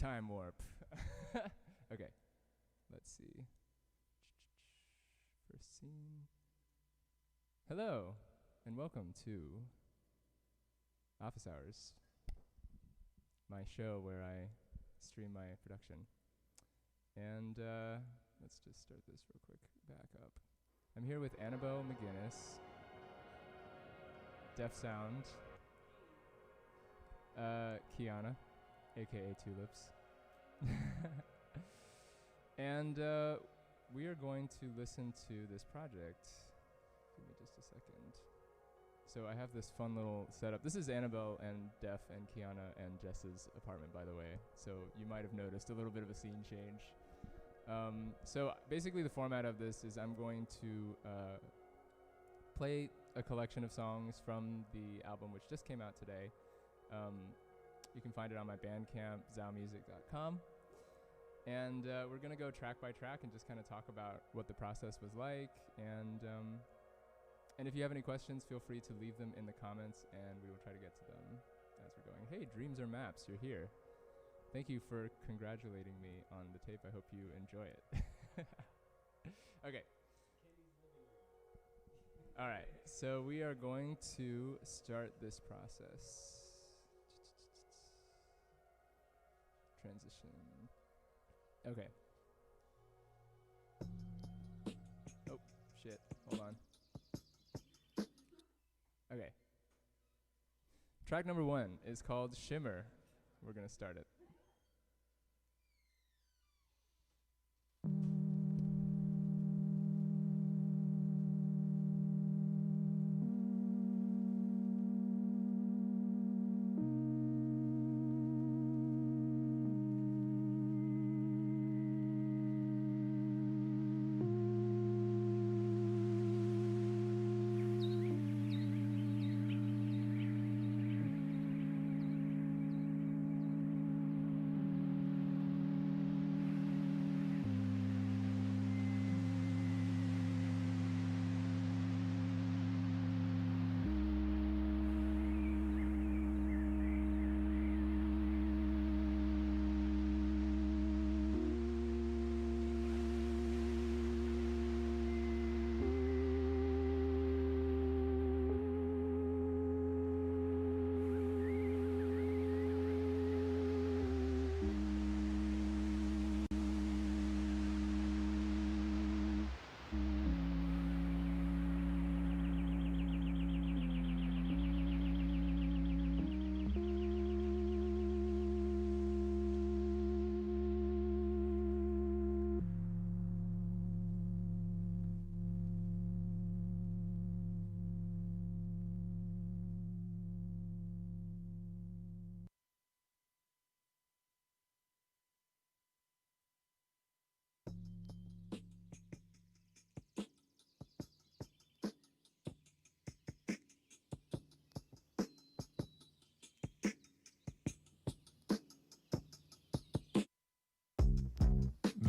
time warp. Okay, let's see. First scene. Hello, and welcome to Office Hours, my show where I stream my production. And let's just start this real quick, back up. I'm here with Annabelle McGinnis, Def Sound, Kiana, aka Tulips. And we are going to listen to this project. Give me just a second. So I have this fun little setup. This is Annabelle and Def and Kiana and Jess's apartment, by the way. So you might have noticed a little bit of a scene change. So basically the format of this is I'm going to play a collection of songs from the album which just came out today. You can find it on my Bandcamp, zowmusic.com. And we're going to go track by track and just kind of talk about what the process was like. And if you have any questions, feel free to leave them in the comments, and we will try to get to them as we're going. Hey, Dreams Are Maps, you're here. Thank you for congratulating me on the tape. I hope you enjoy it. Okay. All right, so we are going to start this process. Transition. Okay. Oh, shit. Hold on. Okay. Track number 1 is called Shimmer. We're going to start it.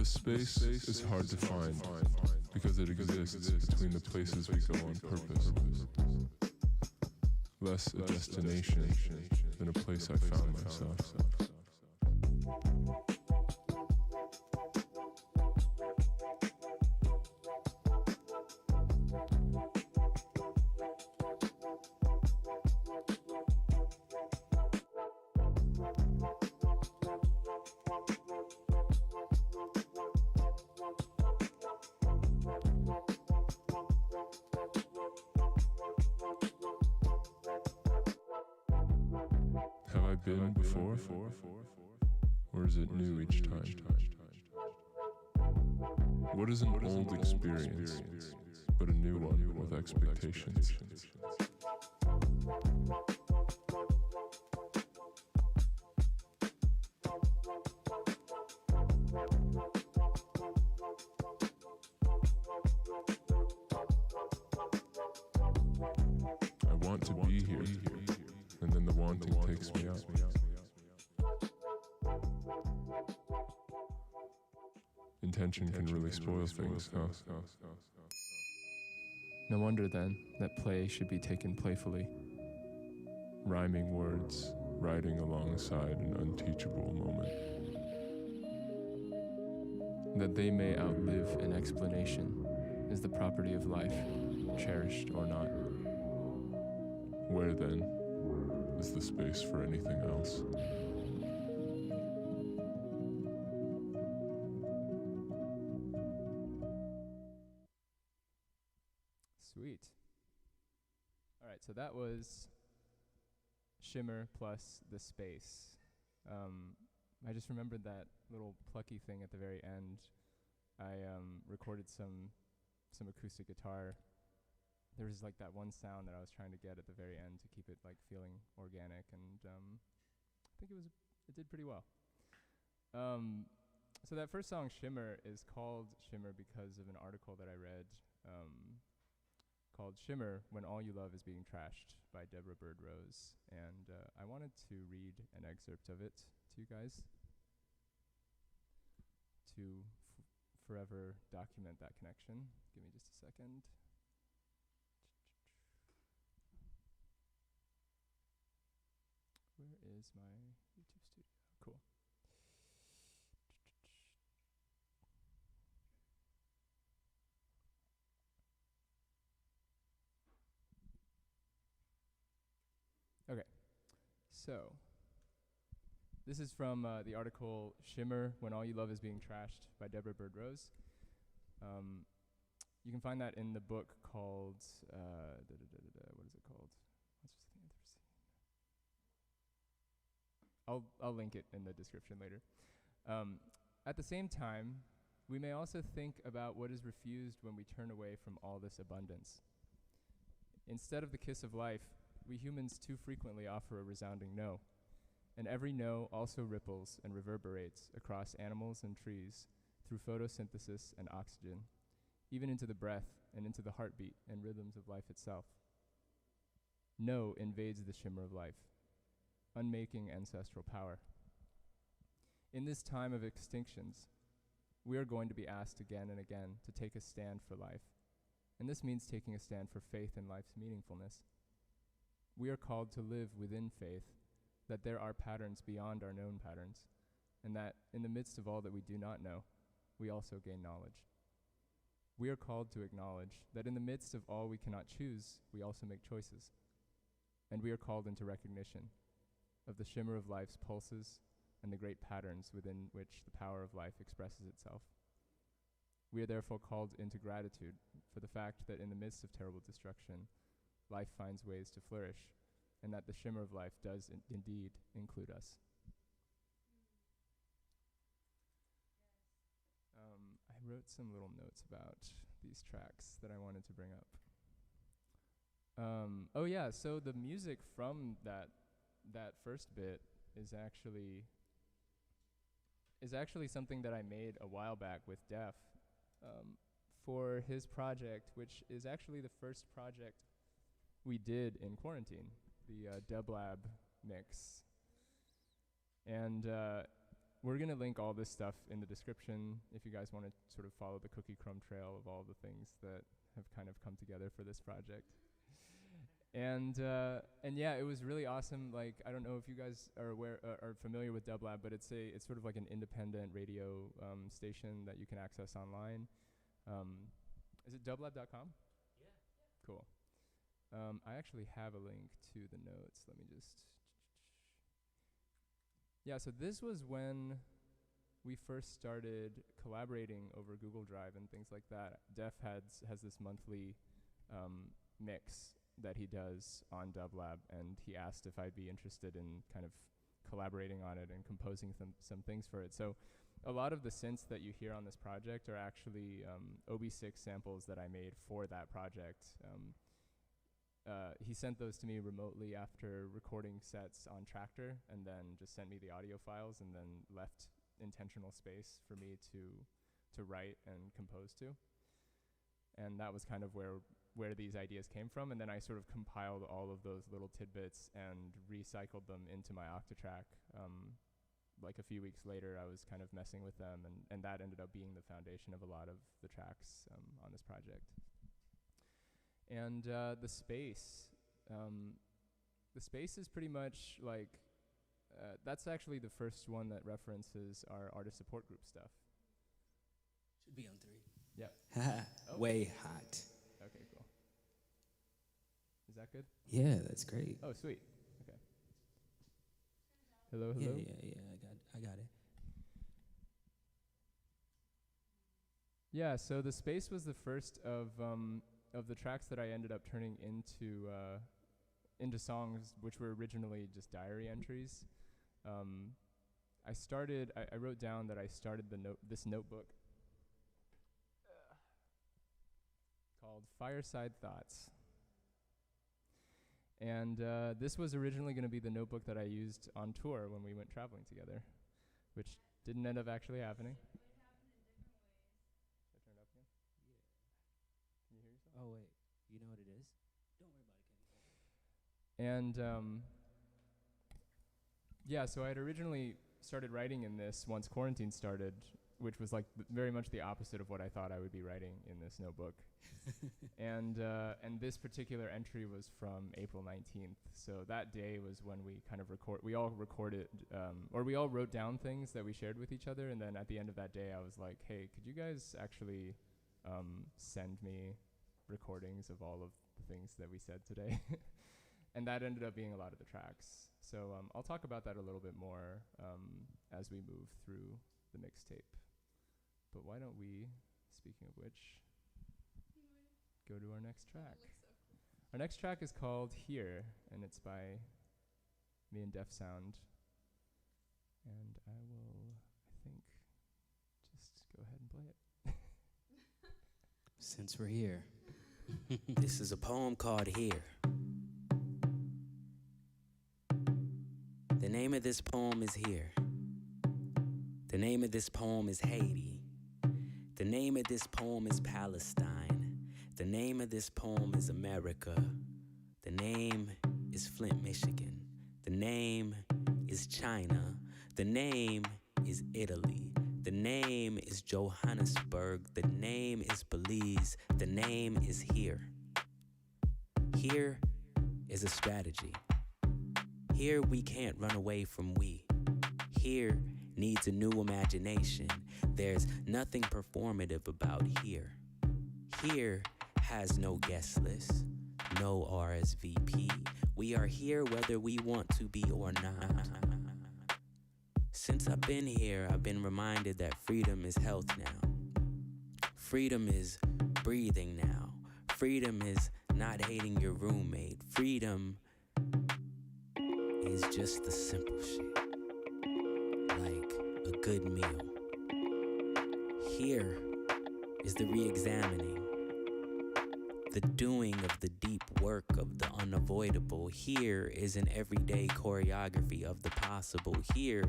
Space is hard to find because it exists between the places we go on purpose. Less a destination than a place I found myself. Been before? Or is it new each time? What is an old experience, but a new one with expectations? I want to be here. And then the wanting takes me out. Intention can really spoil things, huh? No wonder then that play should be taken playfully. Rhyming words, riding alongside an unteachable moment. that they may outlive an explanation, is the property of life, cherished or not. Where then is the space for anything else? Sweet. All right, so that was Shimmer plus the space. I just remembered that little plucky thing at the very end. I recorded some acoustic guitar. There was like that one sound that I was trying to get at the very end to keep it like feeling organic, and I think it did pretty well. So that first song, Shimmer, is called Shimmer because of an article that I read called Shimmer, When All You Love Is Being Trashed by Deborah Bird Rose. And I wanted to read an excerpt of it to you guys to forever document that connection. Give me just a second. Where is my YouTube studio? Cool. Okay, so this is from the article Shimmer, When All You Love Is Being Trashed by Deborah Bird Rose. You can find that in the book called, what is it called? I'll link it in the description later. At the same time, we may also think about what is refused when we turn away from all this abundance. Instead of the kiss of life, we humans too frequently offer a resounding no, and every no also ripples and reverberates across animals and trees through photosynthesis and oxygen, even into the breath and into the heartbeat and rhythms of life itself. No invades the shimmer of life, unmaking ancestral power. In this time of extinctions, we are going to be asked again and again to take a stand for life, and this means taking a stand for faith in life's meaningfulness. We are called to live within faith, that there are patterns beyond our known patterns, and that in the midst of all that we do not know, we also gain knowledge. We are called to acknowledge that in the midst of all we cannot choose, we also make choices. And we are called into recognition of the shimmer of life's pulses and the great patterns within which the power of life expresses itself. We are therefore called into gratitude for the fact that in the midst of terrible destruction, life finds ways to flourish, and that the shimmer of life does indeed include us. I wrote some little notes about these tracks that I wanted to bring up. Oh yeah, so the music from that first bit is actually something that I made a while back with Def for his project, which is actually the first project we did in quarantine, the Dub Lab mix. And we're going to link all this stuff in the description if you guys want to sort of follow the cookie crumb trail of all the things that have kind of come together for this project. And yeah, it was really awesome. Like, I don't know if you guys are aware are familiar with Dub Lab, but it's sort of like an independent radio station that you can access online. Is it dublab.com? Yeah. Cool. I actually have a link to the notes. Let me just. Yeah, so this was when we first started collaborating over Google Drive and things like that. Def has this monthly mix that he does on Dublab, and he asked if I'd be interested in kind of collaborating on it and composing some things for it. So a lot of the synths that you hear on this project are actually OB6 samples that I made for that project. He sent those to me remotely after recording sets on Tractor, and then just sent me the audio files, and then left intentional space for me to write and compose to. And that was kind of where these ideas came from, and then I sort of compiled all of those little tidbits and recycled them into my Octatrack. Like a few weeks later, I was kind of messing with them, and that ended up being the foundation of a lot of the tracks on this project. And the space is pretty much like, that's actually the first one that references our artist support group stuff. Should be on 3. Yep. Oh. Way hot. Okay, cool. Is that good? Yeah, that's great. Oh, sweet. Okay. Hello, hello. Yeah. I got it. Yeah, so the space was the first of the tracks that I ended up turning into songs, which were originally just diary entries. I wrote down that I started this notebook called Fireside Thoughts. And this was originally going to be the notebook that I used on tour when we went traveling together, which didn't end up actually happening. Oh, wait. You know what it is? Don't worry about it, Kenny. And yeah, so I had originally started writing in this once quarantine started, which was like very much the opposite of what I thought I would be writing in this notebook. And this particular entry was from April 19th. So that day was when we kind of we all recorded, or we all wrote down things that we shared with each other. And then at the end of that day, I was like, hey, could you guys actually send me recordings of all of the things that we said today? And that ended up being a lot of the tracks. So I'll talk about that a little bit more as we move through the mixtape. But why don't we, speaking of which, go to our next track. Our next track is called Here, and it's by me and Def Sound. And I will, I think, just go ahead and play it. Since we're here, this is a poem called Here. The name of this poem is Here. The name of this poem is Haiti. The name of this poem is Palestine. The name of this poem is America. The name is Flint, Michigan. The name is China. The name is Italy. The name is Johannesburg. The name is Belize. The name is Here. Here is a strategy. Here we can't run away from we. Here needs a new imagination. There's nothing performative about here. Here has no guest list, no RSVP. We are here whether we want to be or not. Since I've been here, I've been reminded that freedom is health now. Freedom is breathing now. Freedom is not hating your roommate. Freedom is just the simple shit, like a good meal. Here is the re-examining, the doing of the deep work of the unavoidable. Here is an everyday choreography of the possible. Here,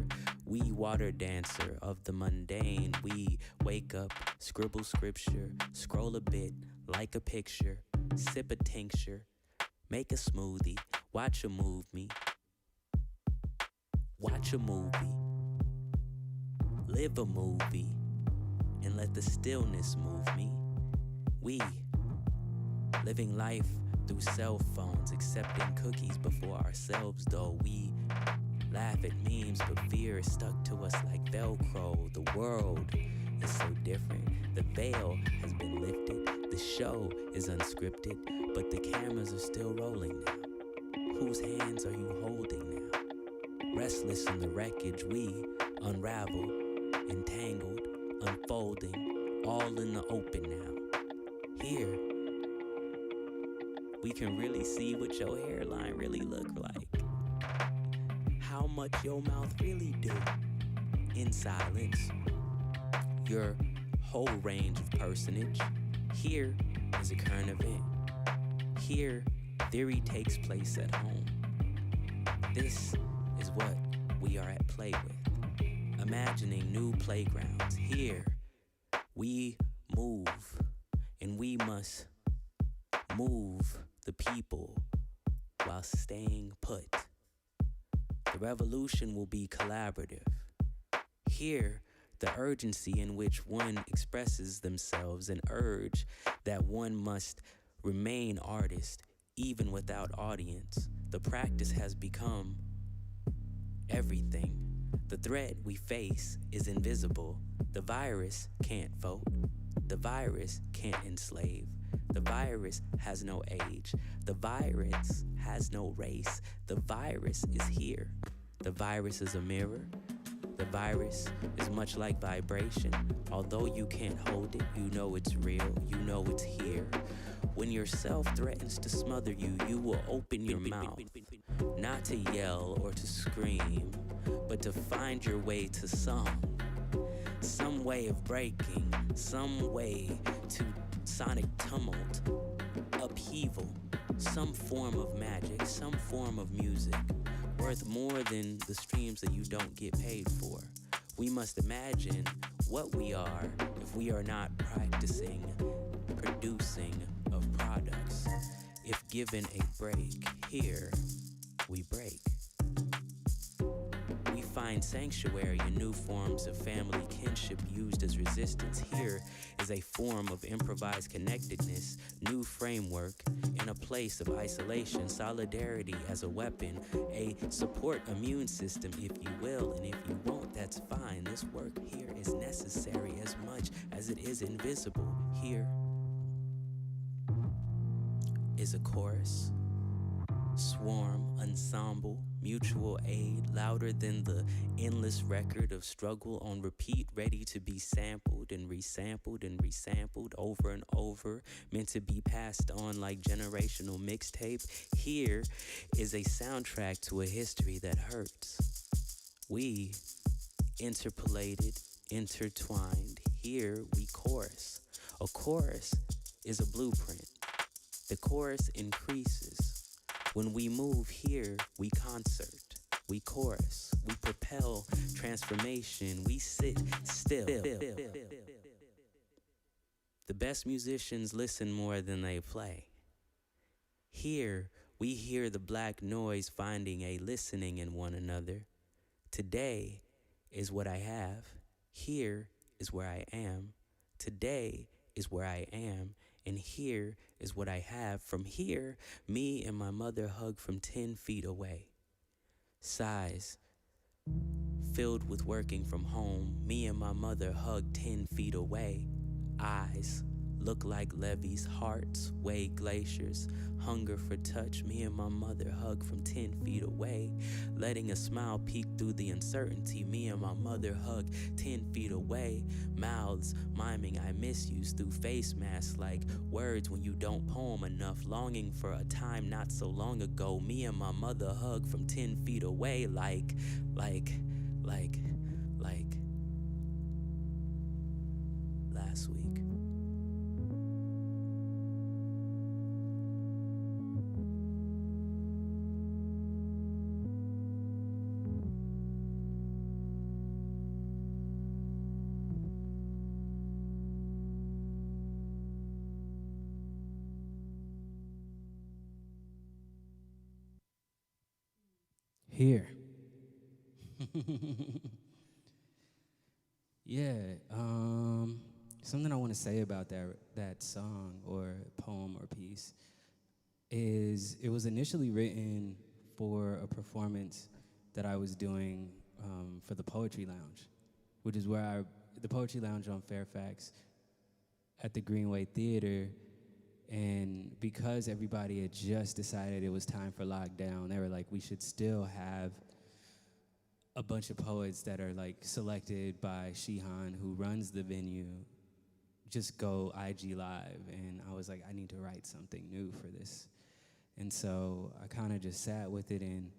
we water dancer of the mundane. We wake up, scribble scripture, scroll a bit, like a picture, sip a tincture, make a smoothie, watch a movie, live a movie, and let the stillness move me. We living life through cell phones, accepting cookies before ourselves, though we laugh at memes, but fear is stuck to us like Velcro. The world is so different. The veil has been lifted. The show is unscripted, but the cameras are still rolling now. Whose hands are you holding now? Restless in the wreckage, we unravel, entangled, unfolding, all in the open now. Here, we can really see what your hairline really look like. How much your mouth really do. In silence, your whole range of personage. Here is a current event. Here, theory takes place at home. This is what we are at play with. Imagining new playgrounds. Here, we move, and we must move the people while staying put. The revolution will be collaborative. Here, the urgency in which one expresses themselves, an urge that one must remain artist even without audience. The practice has become everything. The threat we face is invisible. The virus can't vote. The virus can't enslave. The virus has no age. The virus has no race. The virus is here. The virus is a mirror. The virus is much like vibration. Although you can't hold it, you know it's real. You know it's here. When yourself threatens to smother you, you will open your mouth. Not to yell or to scream, but to find your way to some way of breaking, some way to sonic tumult, upheaval, some form of magic, some form of music, worth more than the streams that you don't get paid for. We must imagine what we are if we are not practicing producing of products. If given a break, here we break. We find sanctuary in new forms of family kinship used as resistance. Here is a form of improvised connectedness, new framework in a place of isolation, solidarity as a weapon, a support immune system, if you will, and if you won't, that's fine. This work here is necessary as much as it is invisible. Here is a chorus, swarm, ensemble, mutual aid, louder than the endless record of struggle on repeat, ready to be sampled and resampled and resampled over and over, meant to be passed on like generational mixtape. Here is a soundtrack to a history that hurts. We interpolated, intertwined. Here we chorus. A chorus is a blueprint. The chorus increases. When we move here, we concert, we chorus, we propel transformation, we sit still. The best musicians listen more than they play. Here, we hear the black noise finding a listening in one another. Today is what I have. Here is where I am. Today is where I am. And here is what I have. From here, me and my mother hug from 10 feet away. Sighs filled with working from home. Me and my mother hug 10 feet away. Eyes look like levees, hearts weigh glaciers. Hunger for touch. Me and my mother hug from 10 feet away. Letting a smile peek through the uncertainty. Me and my mother hug 10 feet away. Mouths miming I miss yous through face masks like words when you don't poem enough. Longing for a time not so long ago. Me and my mother hug from 10 feet away like last week. Here. Yeah, something I want to say about that song or poem or piece is it was initially written for a performance that I was doing for the Poetry Lounge, which is where the Poetry Lounge on Fairfax at the Greenway Theater. And because everybody had just decided it was time for lockdown, they were like, we should still have a bunch of poets that are like selected by Shihan, who runs the venue, just go IG live. And I was like, I need to write something new for this. And so I kind of just sat with it, and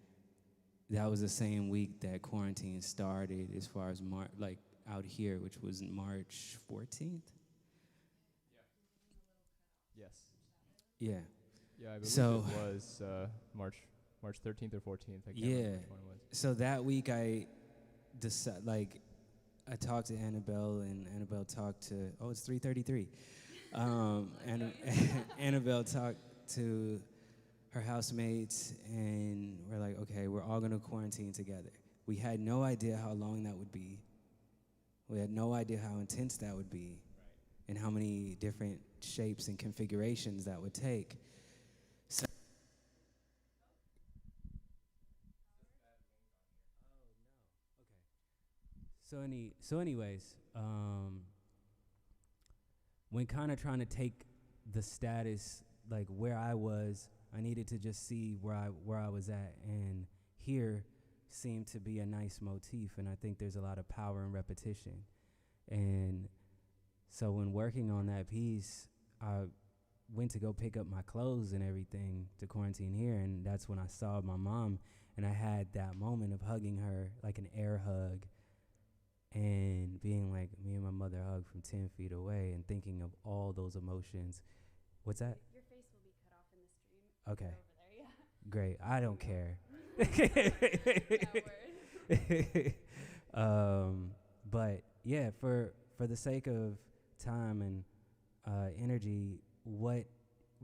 that was the same week that quarantine started as far as out here, which was March 14th. Yes. Yeah. Yeah, I believe So it was March 13th or 14th. I can't yeah. remember which one it was. So that week I talked to Annabelle, and Annabelle talked to, it's 3:33. And Annabelle talked to her housemates, and we're like, okay, we're all gonna quarantine together. We had no idea how long that would be. We had no idea how intense that would be, and how many different shapes and configurations that would take. So Anyways, when kind of trying to take the status, like where I was, I needed to just see where I was at, and here seemed to be a nice motif, and I think there's a lot of power in repetition. And so when working on that piece, I went to go pick up my clothes and everything to quarantine here, and that's when I saw my mom, and I had that moment of hugging her, like an air hug, and being like, me and my mother hugged from 10 feet away, and thinking of all those emotions. What's that? Your face will be cut off in the stream. Okay. Over there, yeah. Great. I don't care. But yeah, for the sake of time and energy, what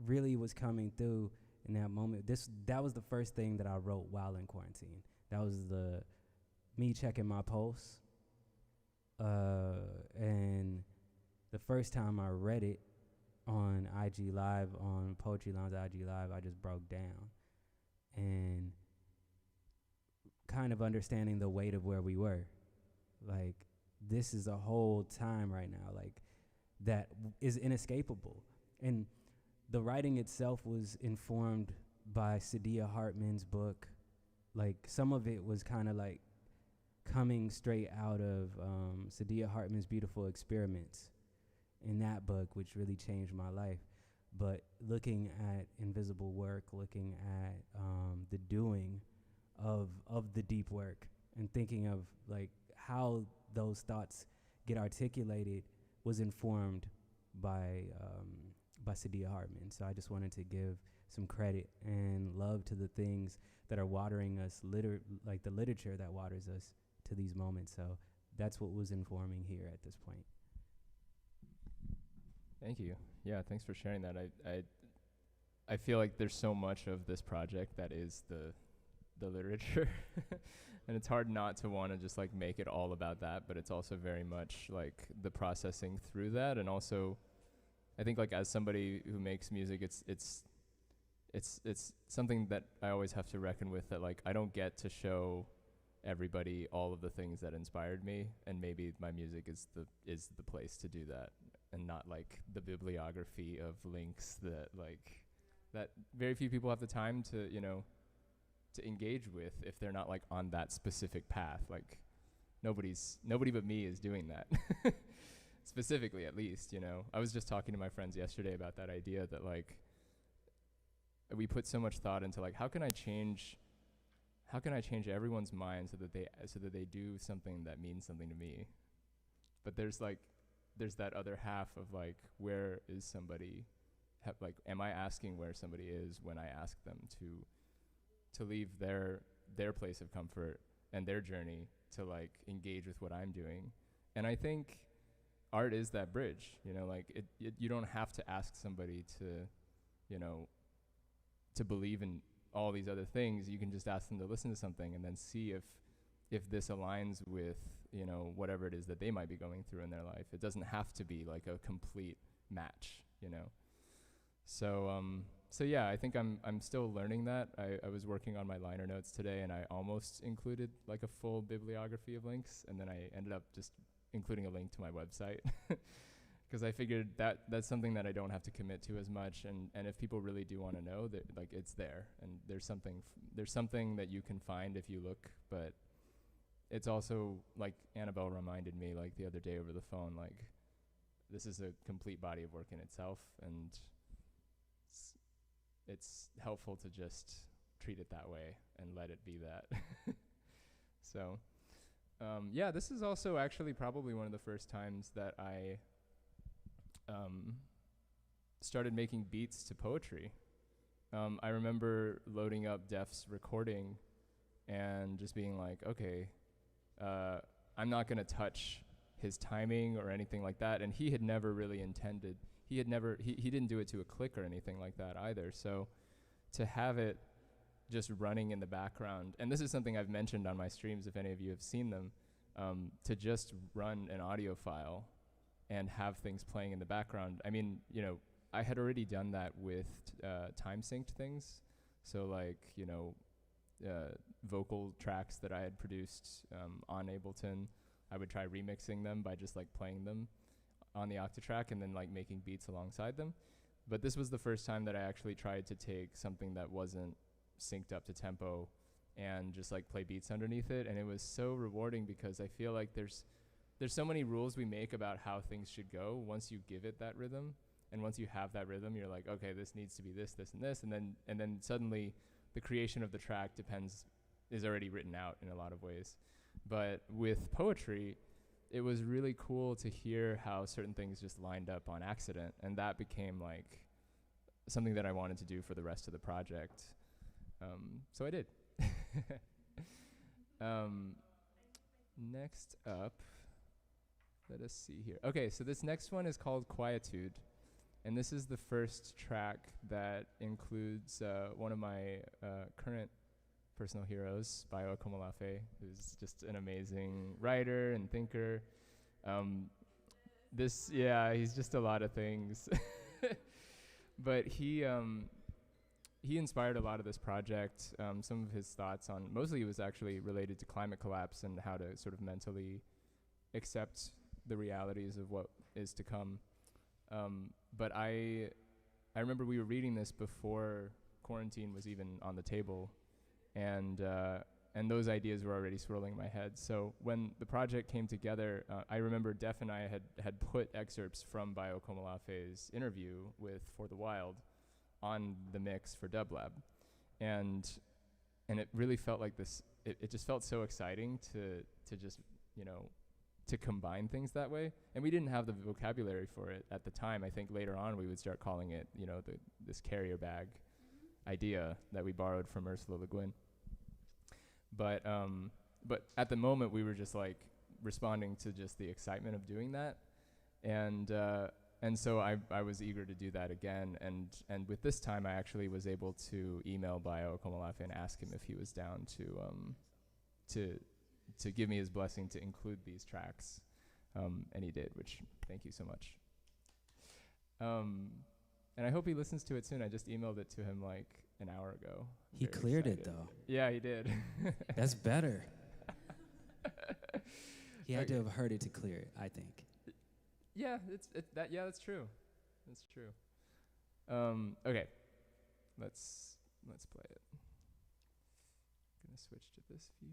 really was coming through in that moment, that was the first thing that I wrote while in quarantine. That was me checking my pulse, and the first time I read it on IG Live, on Poetry Lounge IG Live, I just broke down, and kind of understanding the weight of where we were. Like, this is a whole time right now, like, that is inescapable. And the writing itself was informed by Sadia Hartman's book. Like, some of it was kind of like coming straight out of Sadia Hartman's Beautiful Experiments in that book, which really changed my life. But looking at invisible work, looking at the doing of the deep work, and thinking of like how those thoughts get articulated was informed by Sadia Hartman. So I just wanted to give some credit and love to the things that are watering us, like the literature that waters us to these moments. So that's what was informing here at this point. Thank you. Yeah, thanks for sharing that. I feel like there's so much of this project that is the literature, and it's hard not to want to just like make it all about that, but it's also very much like the processing through that. And also I think like as somebody who makes music, it's something that I always have to reckon with, that like I don't get to show everybody all of the things that inspired me, and maybe my music is the place to do that, and not like the bibliography of links that very few people have the time to, you know, to engage with if they're not like on that specific path. Like nobody but me is doing that. Specifically, at least, you know. I was just talking to my friends yesterday about that idea that like we put so much thought into like how can I change everyone's mind so that they do something that means something to me. But there's that other half of like, where is somebody, like am I asking where somebody is when I ask them to leave their place of comfort and their journey to like engage with what I'm doing. And I think art is that bridge, you know, like you don't have to ask somebody to, you know, to believe in all these other things. You can just ask them to listen to something and then see if this aligns with, you know, whatever it is that they might be going through in their life. It doesn't have to be like a complete match, you know. So yeah, I think I'm still learning that. I was working on my liner notes today, and I almost included like a full bibliography of links, and then I ended up just including a link to my website because I figured that's something that I don't have to commit to as much, and if people really do want to know, that like it's there, and there's something that you can find if you look. But it's also, like Annabelle reminded me like the other day over the phone, like this is a complete body of work in itself, and it's helpful to just treat it that way and let it be that. So yeah, this is also actually probably one of the first times that I started making beats to poetry. I remember loading up Def's recording and just being like, okay, I'm not gonna touch his timing or anything like that. And he had never really intended, he didn't do it to a click or anything like that either. So to have it just running in the background, and this is something I've mentioned on my streams if any of you have seen them, to just run an audio file and have things playing in the background. I mean, you know, I had already done that with time synced things. So like, you know, vocal tracks that I had produced on Ableton, I would try remixing them by just like playing them on the Octatrack and then like making beats alongside them. But this was the first time that I actually tried to take something that wasn't synced up to tempo and just like play beats underneath it. And it was so rewarding because I feel like there's so many rules we make about how things should go once you give it that rhythm. And once you have that rhythm, you're like, okay, this needs to be this, this, and this. And then suddenly the creation of the track is already written out in a lot of ways. But with poetry, it was really cool to hear how certain things just lined up on accident. And that became like something that I wanted to do for the rest of the project. So I did. Next up, let us see here. Okay, so this next one is called Quietude. And this is the first track that includes one of my current personal heroes, Bayo Akomolafe, who's just an amazing writer and thinker. He's just a lot of things. But he inspired a lot of this project. Some of his thoughts on, mostly it was actually related to climate collapse and how to sort of mentally accept the realities of what is to come. But I remember we were reading this before quarantine was even on the table, and those ideas were already swirling in my head. So when the project came together, I remember Def and I had put excerpts from Bayo Akomolafe's interview with For the Wild on the mix for Dublab, and it really felt like this. It just felt so exciting to just to combine things that way. And we didn't have the vocabulary for it at the time. I think later on we would start calling it, this carrier bag idea that we borrowed from Ursula Le Guin. But at the moment we were just like responding to just the excitement of doing that. And so I was eager to do that again. And with this time I actually was able to email Bayo Akomolafe and ask him if he was down to give me his blessing to include these tracks, and he did, which thank you so much. And I hope he listens to it soon. I just emailed it to him like an hour ago. He cleared it though. Yeah, he did. That's better. He had to have heard it to clear it, I think. Yeah, that's true. That's true. Okay, let's play it. I'm gonna switch to this view.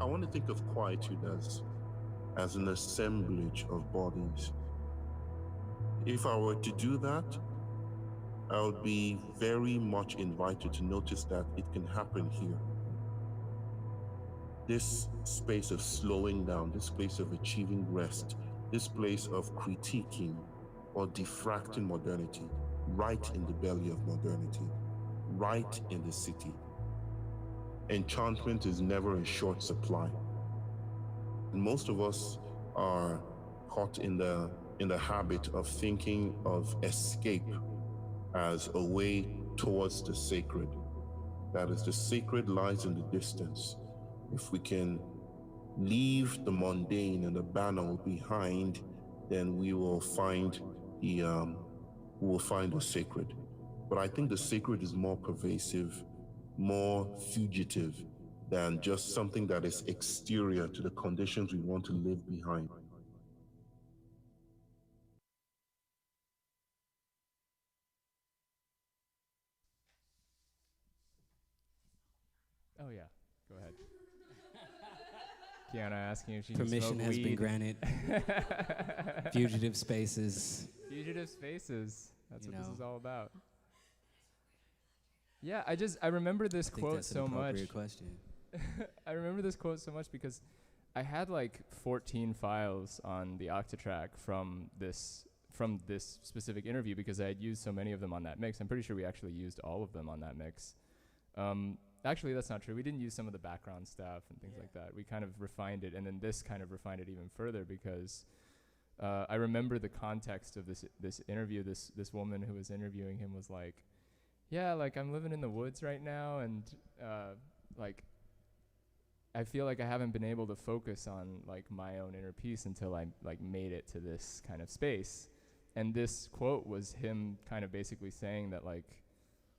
I want to think of quietude as an assemblage of bodies. If I were to do that, I would be very much invited to notice that it can happen here. This space of slowing down, this place of achieving rest, this place of critiquing or diffracting modernity, right in the belly of modernity, right in the city. Enchantment is never in short supply. And most of us are caught in the habit of thinking of escape as a way towards the sacred. That is, the sacred lies in the distance. If we can leave the mundane and the banal behind, then we will find the sacred. But I think the sacred is more pervasive, more fugitive than just something that is exterior to the conditions we want to live behind. Oh yeah, go ahead. Kiana asking if she Permission can smoke has weed. been granted. Fugitive spaces. Fugitive spaces. That's You what this know. is all about. Yeah, I remember this I think quote that's an so much. appropriate question. I remember this quote so much because I had like 14 files on the Octatrack from this specific interview because I had used so many of them on that mix. I'm pretty sure we actually used all of them on that mix. Actually, that's not true. We didn't use some of the background stuff and things like that. We kind of refined it, and then this kind of refined it even further because I remember the context of this interview. This woman who was interviewing him was like, yeah, like I'm living in the woods right now, and like I feel like I haven't been able to focus on like my own inner peace until I like made it to this kind of space. And this quote was him kind of basically saying that like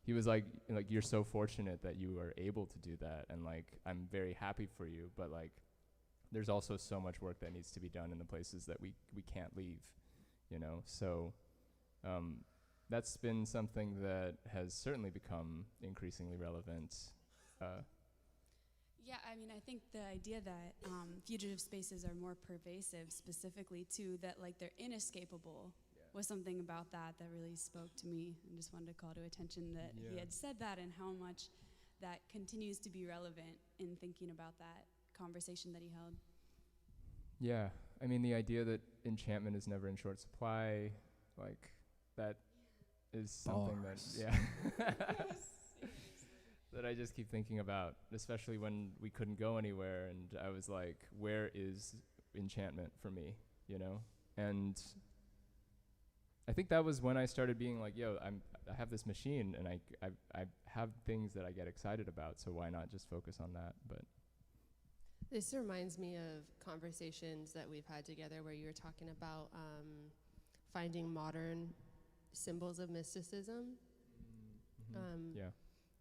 he was like you're so fortunate that you are able to do that, and like I'm very happy for you, but like there's also so much work that needs to be done in the places that we can't leave, you know. So that's been something that has certainly become increasingly relevant. Yeah, I mean, I think the idea that fugitive spaces are more pervasive, specifically too, that like they're inescapable, was something about that really spoke to me, and just wanted to call to attention that he had said that, and how much that continues to be relevant in thinking about that conversation that he held. Yeah, I mean the idea that enchantment is never in short supply, like that is something Bars. that that I just keep thinking about, especially when we couldn't go anywhere, and I was like, where is enchantment for me, you know? And I think that was when I started being like, yo, I have this machine, and I have things that I get excited about, so why not just focus on that? But this reminds me of conversations that we've had together where you were talking about finding modern symbols of mysticism. Yeah.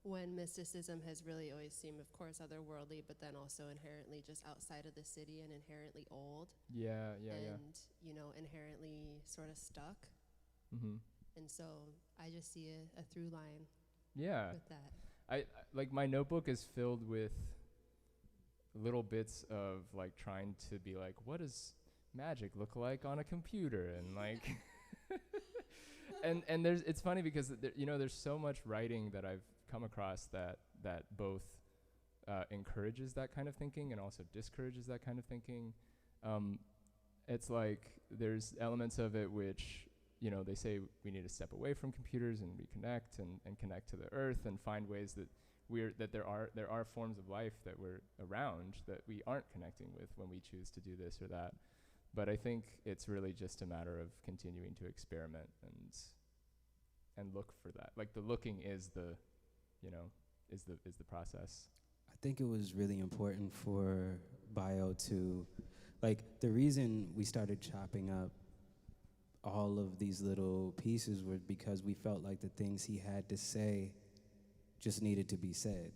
When mysticism has really always seemed, of course, otherworldly, but then also inherently just outside of the city and inherently old. Yeah. And, you know, inherently sort of stuck. And so I just see a through line with that. I like my notebook is filled with little bits of like trying to be like, what does magic look like on a computer, and like and there's, it's funny because you know, there's so much writing that I've come across that both encourages that kind of thinking and also discourages that kind of thinking. It's like there's elements of it which, you know, they say we need to step away from computers and reconnect and connect to the earth and find ways that there are forms of life that we're around that we aren't connecting with when we choose to do this or that. But I think it's really just a matter of continuing to experiment and look for that. Like the looking is the, you know, is the process. I think it was really important for Bio to, like, the reason we started chopping up all of these little pieces were because we felt like the things he had to say just needed to be said.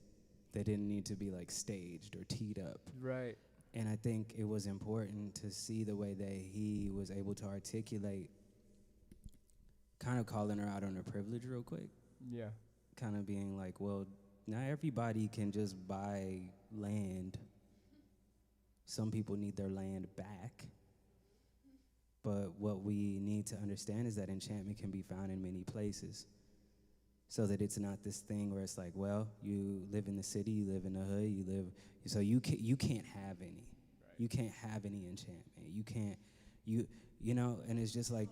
They didn't need to be like staged or teed up. Right. And I think it was important to see the way that he was able to articulate, kind of calling her out on her privilege real quick. Yeah. Kind of being like, well, not everybody can just buy land. Some people need their land back. But what we need to understand is that enchantment can be found in many places. So that it's not this thing where it's like, well, you live in the city, you live in the hood, so you can't have any. Right. You can't have any enchantment. You can't, you know, and it's just like.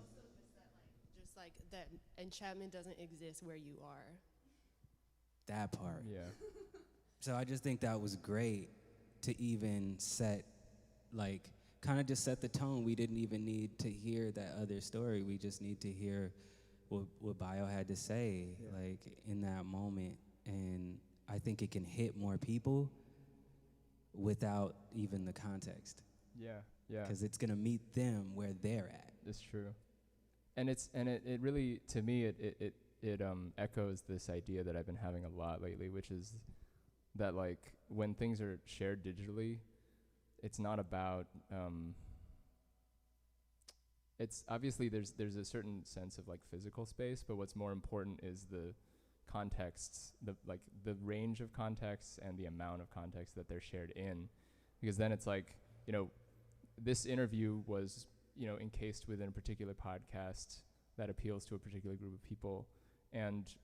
Just like that enchantment doesn't exist where you are. That part. Yeah. So I just think that was great to even set, like, kind of just set the tone. We didn't even need to hear that other story. We just need to hear what Bio had to say, like, in that moment. And I think it can hit more people without even the context. Yeah. Because it's going to meet them where they're at. It's true. And it really, to me, it echoes this idea that I've been having a lot lately, which is that, like, when things are shared digitally, it's not about, it's obviously there's a certain sense of like physical space, but what's more important is the contexts, the range of contexts and the amount of context that they're shared in, because then it's like, you know, this interview was, you know, encased within a particular podcast that appeals to a particular group of people, and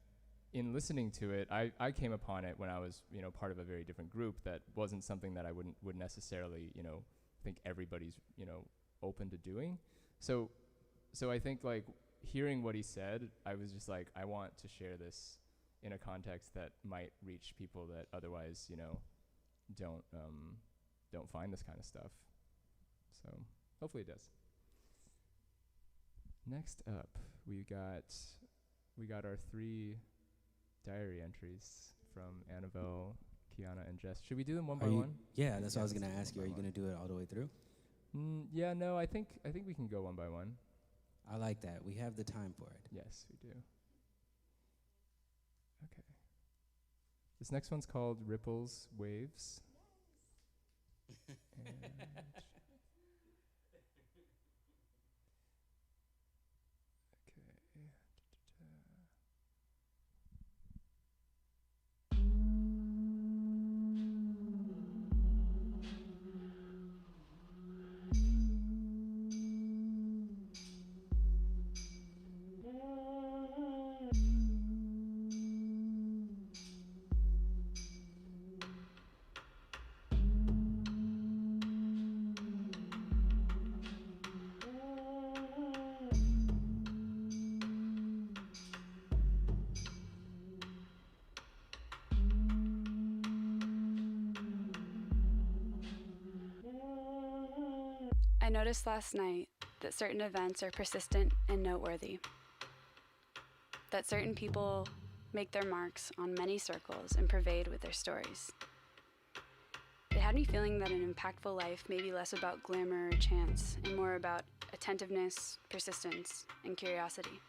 in listening to it, I came upon it when I was, you know, part of a very different group that wasn't something that I would necessarily, you know, think everybody's, you know, open to doing. So I think, like, hearing what he said, I was just like, I want to share this in a context that might reach people that otherwise, you know, don't find this kind of stuff. So hopefully it does. Next up, we got our 3 diary entries from Annabelle, Kiana, and Jess. Should we do them one by Are you- one? Yeah, that's what I was let's gonna do ask you. one Are by you gonna do it all the way through? Yeah, no, I think we can go one by one. I like that. We have the time for it. Yes, we do. Okay. This next one's called Ripples, Waves. And okay. I noticed last night that certain events are persistent and noteworthy. That certain people make their marks on many circles and pervade with their stories. It had me feeling that an impactful life may be less about glamour or chance and more about attentiveness, persistence, and curiosity.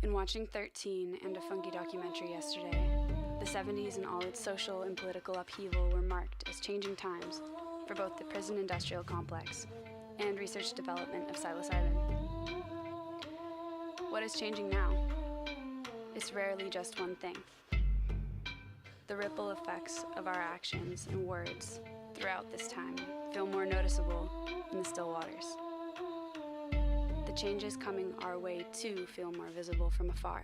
In watching 13 and a funky documentary yesterday, the 70s and all its social and political upheaval were marked as changing times for both the prison industrial complex and research development of psilocybin. What is changing now? It's rarely just one thing. The ripple effects of our actions and words throughout this time feel more noticeable in the still waters. The changes coming our way too feel more visible from afar.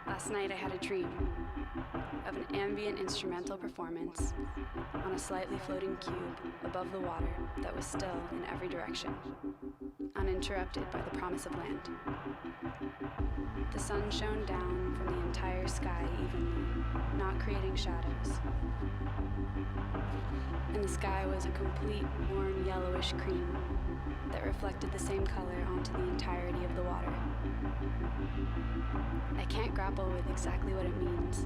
Last night I had a dream of an ambient instrumental performance on a slightly floating cube above the water that was still in every direction, uninterrupted by the promise of land. The sun shone down from the entire sky evenly, not creating shadows. And the sky was a complete warm yellowish cream that reflected the same color onto the entirety of the water. I can't grapple with exactly what it means,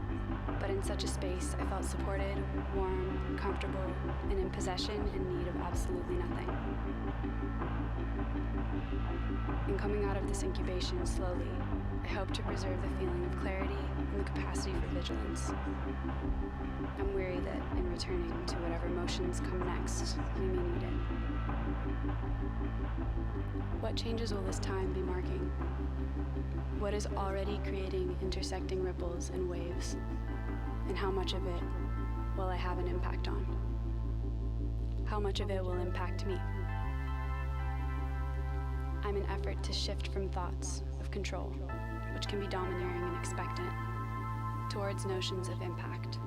but in such a space I felt supported, warm, comfortable, and in possession and need of absolutely nothing. In coming out of this incubation slowly, I hope to preserve the feeling of clarity and the capacity for vigilance. I'm weary that in returning to whatever emotions come next, we may need it. What changes will this time be marking? What is already creating intersecting ripples and waves? And how much of it will I have an impact on? How much of it will impact me? I'm an effort to shift from thoughts of control, which can be domineering and expectant, towards notions of impact.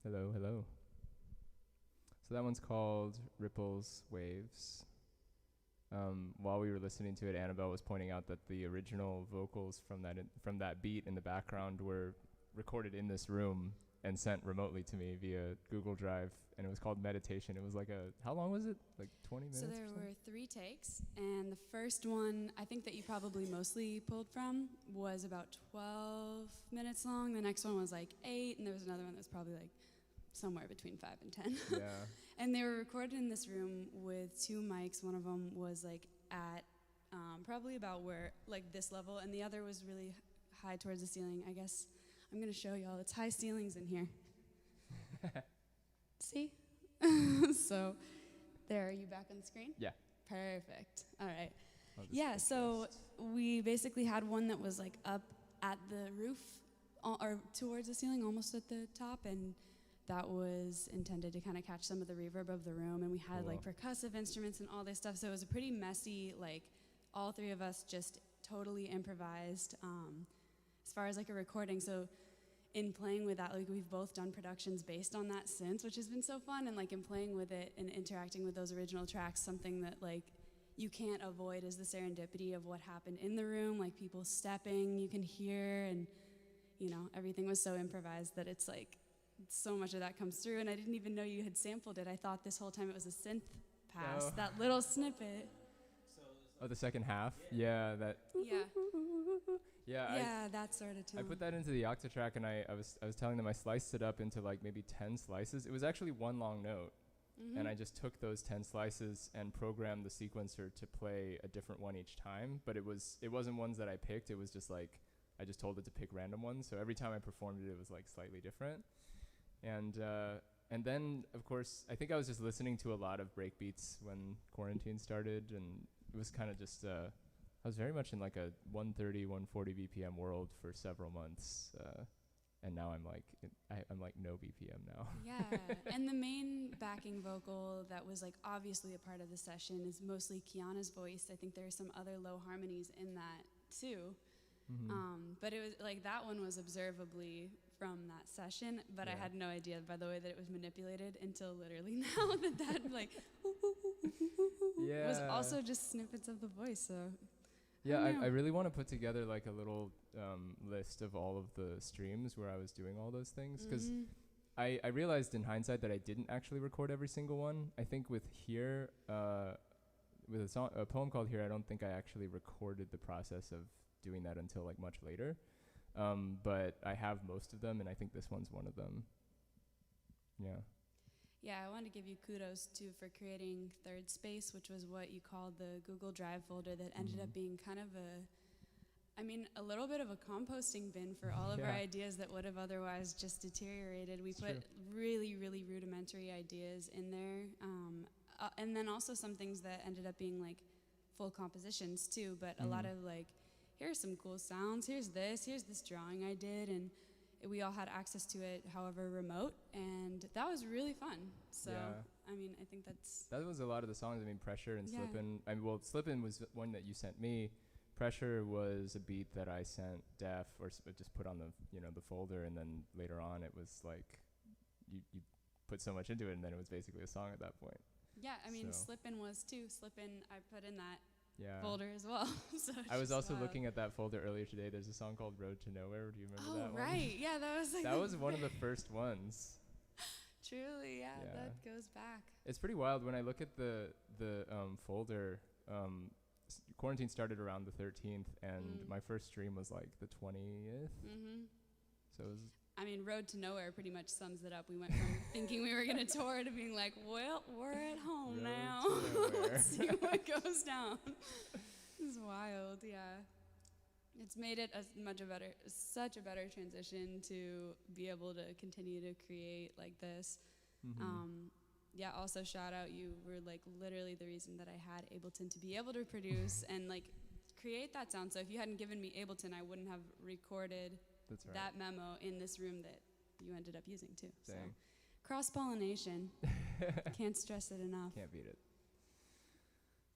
Hello, hello. So that one's called Ripples Waves. While we were listening to it, Annabelle was pointing out that the original vocals from that beat in the background were recorded in this room and sent remotely to me via Google Drive, and it was called Meditation. It was like how long was it? Like 20 minutes? So there were 3 takes, and the first one, I think that you probably mostly pulled from, was about 12 minutes long. The next one was like 8, and there was another one that was probably like somewhere between 5 and 10. Yeah. And they were recorded in this room with 2 mics. One of them was like at probably about where, like this level, and the other was really high towards the ceiling. I guess I'm gonna show y'all. It's high ceilings in here. See? So, there, are you back on the screen? Yeah. Perfect. All right. Yeah, so we basically had one that was like up at the roof, or towards the ceiling, almost at the top, and that was intended to kind of catch some of the reverb of the room, and we had like percussive instruments and all this stuff, so it was a pretty messy, like all 3 of us just totally improvised as far as like a recording. So in playing with that, like we've both done productions based on that since, which has been so fun, and like in playing with it and interacting with those original tracks, something that like you can't avoid is the serendipity of what happened in the room, like people stepping, you can hear, and you know, everything was so improvised that it's like so much of that comes through, and I didn't even know you had sampled it. I thought this whole time it was a synth pass, that little snippet. Oh, the second half? Yeah, that. Yeah. Yeah, that sort of tone. I put that into the Octatrack, and I was telling them I sliced it up into like maybe 10 slices. It was actually one long note, and I just took those 10 slices and programmed the sequencer to play a different one each time. But it wasn't ones that I picked. It was just like I just told it to pick random ones. So every time I performed it, it was like slightly different. And then of course I think I was just listening to a lot of breakbeats when quarantine started, and it was kind of just I was very much in like a 130, 140 BPM world for several months, and now I'm like I'm like no BPM now. Yeah, and the main backing vocal that was like obviously a part of the session is mostly Kiana's voice. I think there are some other low harmonies in that too. But it was like that one was observably from that session, but I had no idea, by the way, that it was manipulated until literally now that like was also just snippets of the voice. So yeah, I really want to put together like a little list of all of the streams where I was doing all those things, because I realized in hindsight that I didn't actually record every single one. I think with Here, with a poem called Here, I don't think I actually recorded the process of doing that until like much later. But I have most of them, and I think this one's one of them. Yeah. Yeah, I want to give you kudos too for creating Third Space, which was what you called the Google Drive folder that ended up being kind of a little bit of a composting bin for all of our ideas that would have otherwise just deteriorated. We put really, really rudimentary ideas in there, and then also some things that ended up being like full compositions too, but a lot of like, here's some cool sounds, here's this drawing I did, and we all had access to it, however remote, and that was really fun. So, I mean, I think that was a lot of the songs. I mean, Pressure and Slippin'. I mean, well, Slippin' was one that you sent me. Pressure was a beat that I sent Def, or just put on the folder, and then later on it was like, you put so much into it, and then it was basically a song at that point. Yeah, I mean, Slippin' was too. Slippin' I put in that folder as well. So I was also looking at that folder earlier today. There's a song called Road to Nowhere. Do you remember that one? Oh, right. Yeah, that was like... that was one of the first ones. Truly, yeah, that goes back. It's pretty wild. When I look at the folder, quarantine started around the 13th, and my first stream was like the 20th. So it was... I mean, Road to Nowhere pretty much sums it up. We went from thinking we were going to tour to being like, well, we're at home now. Let's see what goes down. It's wild, yeah. It's made it such a better transition to be able to continue to create like this. Yeah, also shout out, you were like literally the reason that I had Ableton to be able to produce and like create that sound. So if you hadn't given me Ableton, I wouldn't have recorded that memo in this room that you ended up using too. Dang. So cross-pollination. Can't stress it enough. Can't beat it.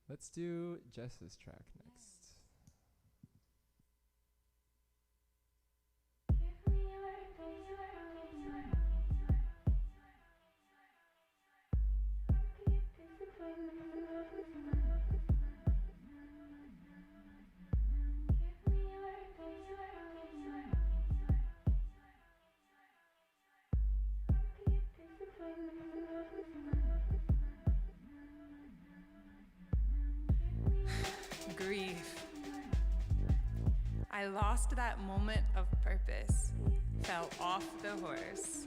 Let's do Jess's track next. grief. I lost that moment of purpose, fell off the horse,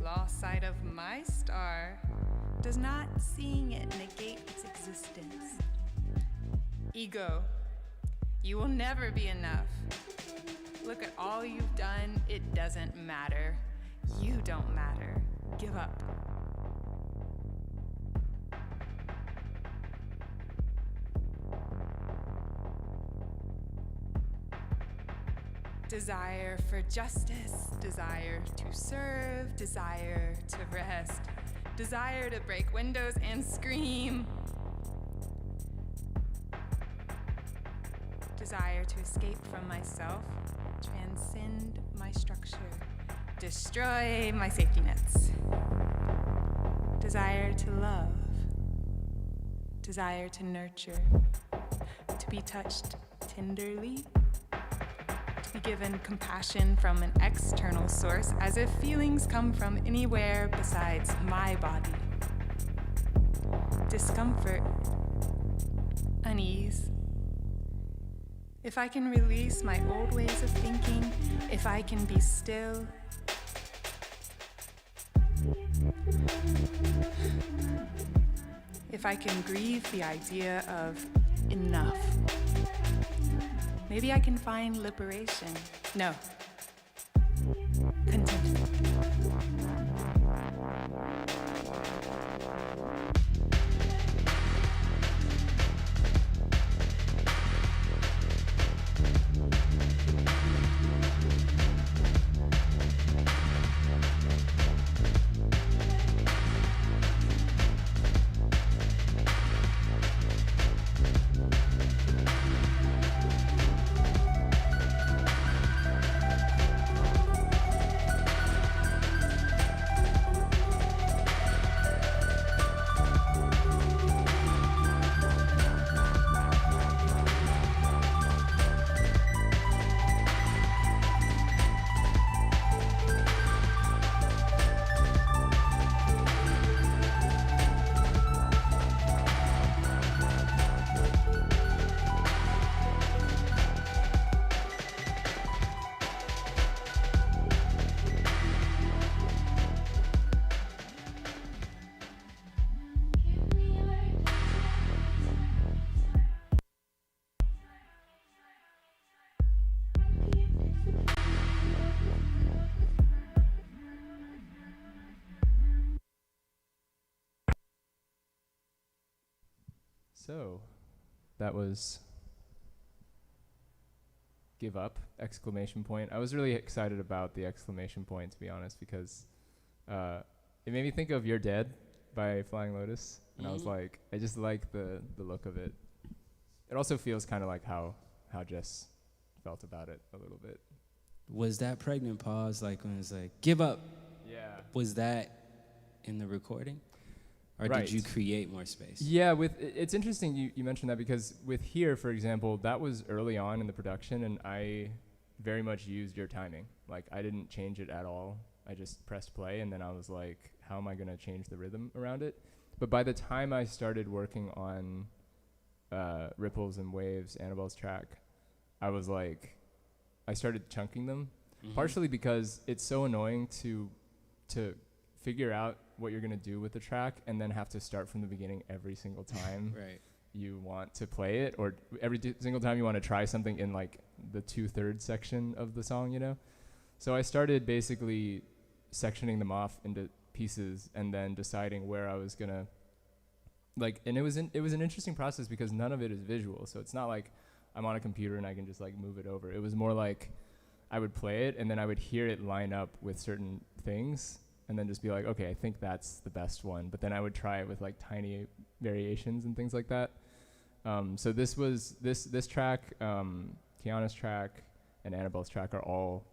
lost sight of my star. Does not seeing it negate its existence? Ego, you will never be enough. Look at all you've done, it doesn't matter. You don't matter. Give up. Desire for justice, desire to serve, desire to rest, desire to break windows and scream, desire to escape from myself, transcend my structure, destroy my safety nets, desire to love, desire to nurture, to be touched tenderly, be given compassion from an external source, as if feelings come from anywhere besides my body. Discomfort, unease. If I can release my old ways of thinking, if I can be still, if I can grieve the idea of enough, maybe I can find liberation. No. Contentment. So, that was Give Up, exclamation point. I was really excited about the exclamation point, to be honest, because it made me think of You're Dead by Flying Lotus. And I was like, I just like the look of it. It also feels kind of like how Jess felt about it a little bit. Was that pregnant pause like when it's like, give up? Yeah. Was that in the recording? Or Right. did you create more space? Yeah, it's interesting you mentioned that, because with Here, for example, that was early on in the production, and I very much used your timing. Like, I didn't change it at all. I just pressed play, and then I was like, how am I going to change the rhythm around it? But by the time I started working on Ripples and Waves, Annabelle's track, I was like, I started chunking them, partially because it's so annoying to figure out what you're going to do with the track and then have to start from the beginning every single time Right. you want to play it, or every single time you want to try something in like the 2/3 section of the song, you know? So I started basically sectioning them off into pieces and then deciding where I was going to, like, and it was an interesting process because none of it is visual. So it's not like I'm on a computer and I can just like move it over. It was more like I would play it and then I would hear it line up with certain things and then just be like, okay, I think that's the best one. But then I would try it with like tiny variations and things like that. So this was this track, Kiana's track and Annabelle's track are all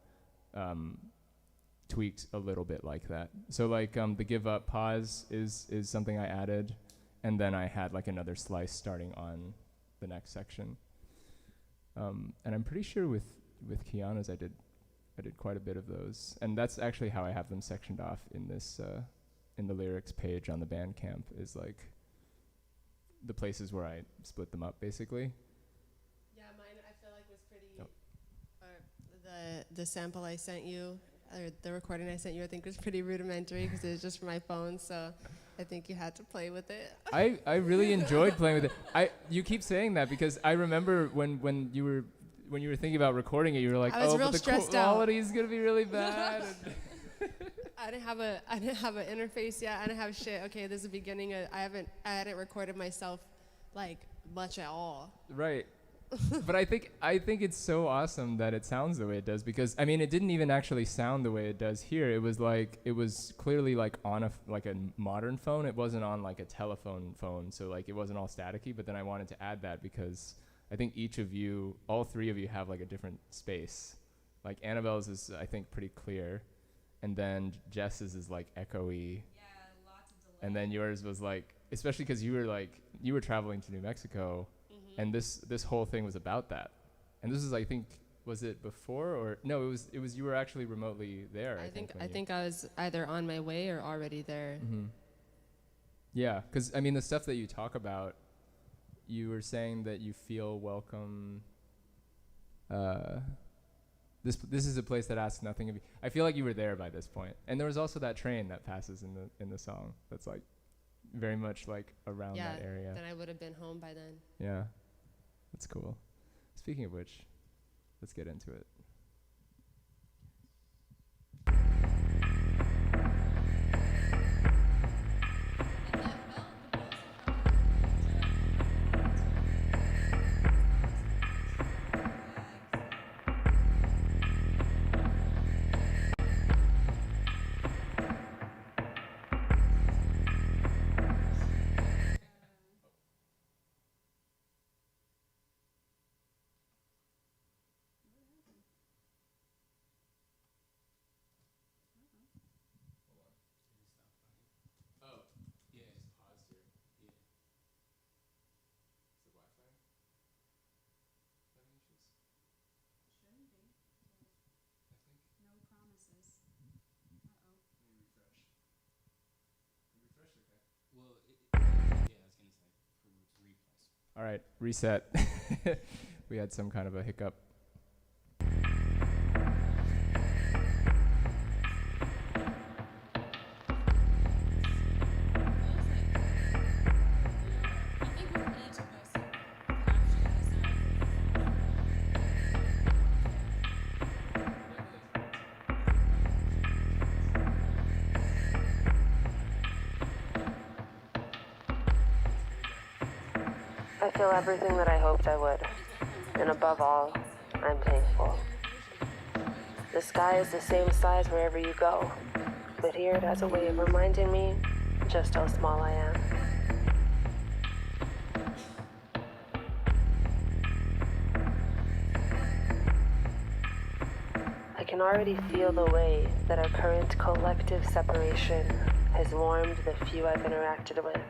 tweaked a little bit like that. So like the Give Up pause is something I added, and then I had like another slice starting on the next section. And I'm pretty sure with Kiana's I did quite a bit of those, and that's actually how I have them sectioned off in this in the lyrics page on the Bandcamp, is like the places where I split them up basically. The sample I sent you, or the recording I sent you, I think was pretty rudimentary because it was just for my phone. So I think you had to play with it. I really enjoyed playing with it. You keep saying that because I remember when you were thinking about recording it, you were like, I was oh, real but the stressed out. quality is gonna be really bad. I didn't have an interface yet. I didn't have shit. Okay, this is the beginning. I hadn't recorded myself like much at all. Right. But I think it's so awesome that it sounds the way it does, because I mean it didn't even actually sound the way it does here. It was clearly like on like a modern phone. It wasn't on like a telephone phone, so like it wasn't all staticky. But then I wanted to add that because I think all three of you have like a different space. Like Annabelle's is I think pretty clear, and then Jess's is like echoey. Yeah, lots of delay. And then yours was like, especially because you were traveling to New Mexico. And this whole thing was about that. And this is, I think, was it before or no? It was you were actually remotely there. I think I was either on my way or already there. Mm-hmm. Yeah, because I mean the stuff that you talk about, you were saying that you feel welcome. This is a place that asks nothing of you. I feel like you were there by this point. And there was also that train that passes in the song. That's like very much like around that area. Yeah, then I would have been home by then. Yeah. That's cool. Speaking of which, let's get into it. All right, reset. We had some kind of a hiccup. I feel everything that I hoped I would, and above all, I'm thankful. The sky is the same size wherever you go, but here it has a way of reminding me just how small I am. I can already feel the way that our current collective separation has warmed the few I've interacted with,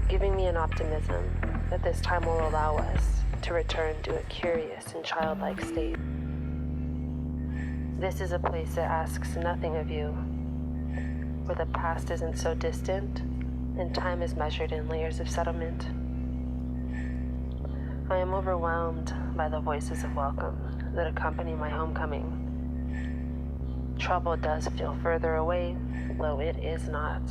giving me an optimism that this time will allow us to return to a curious and childlike state. This is a place that asks nothing of you, where the past isn't so distant and time is measured in layers of settlement. I am overwhelmed by the voices of welcome that accompany my homecoming. Trouble does feel further away, though it is not.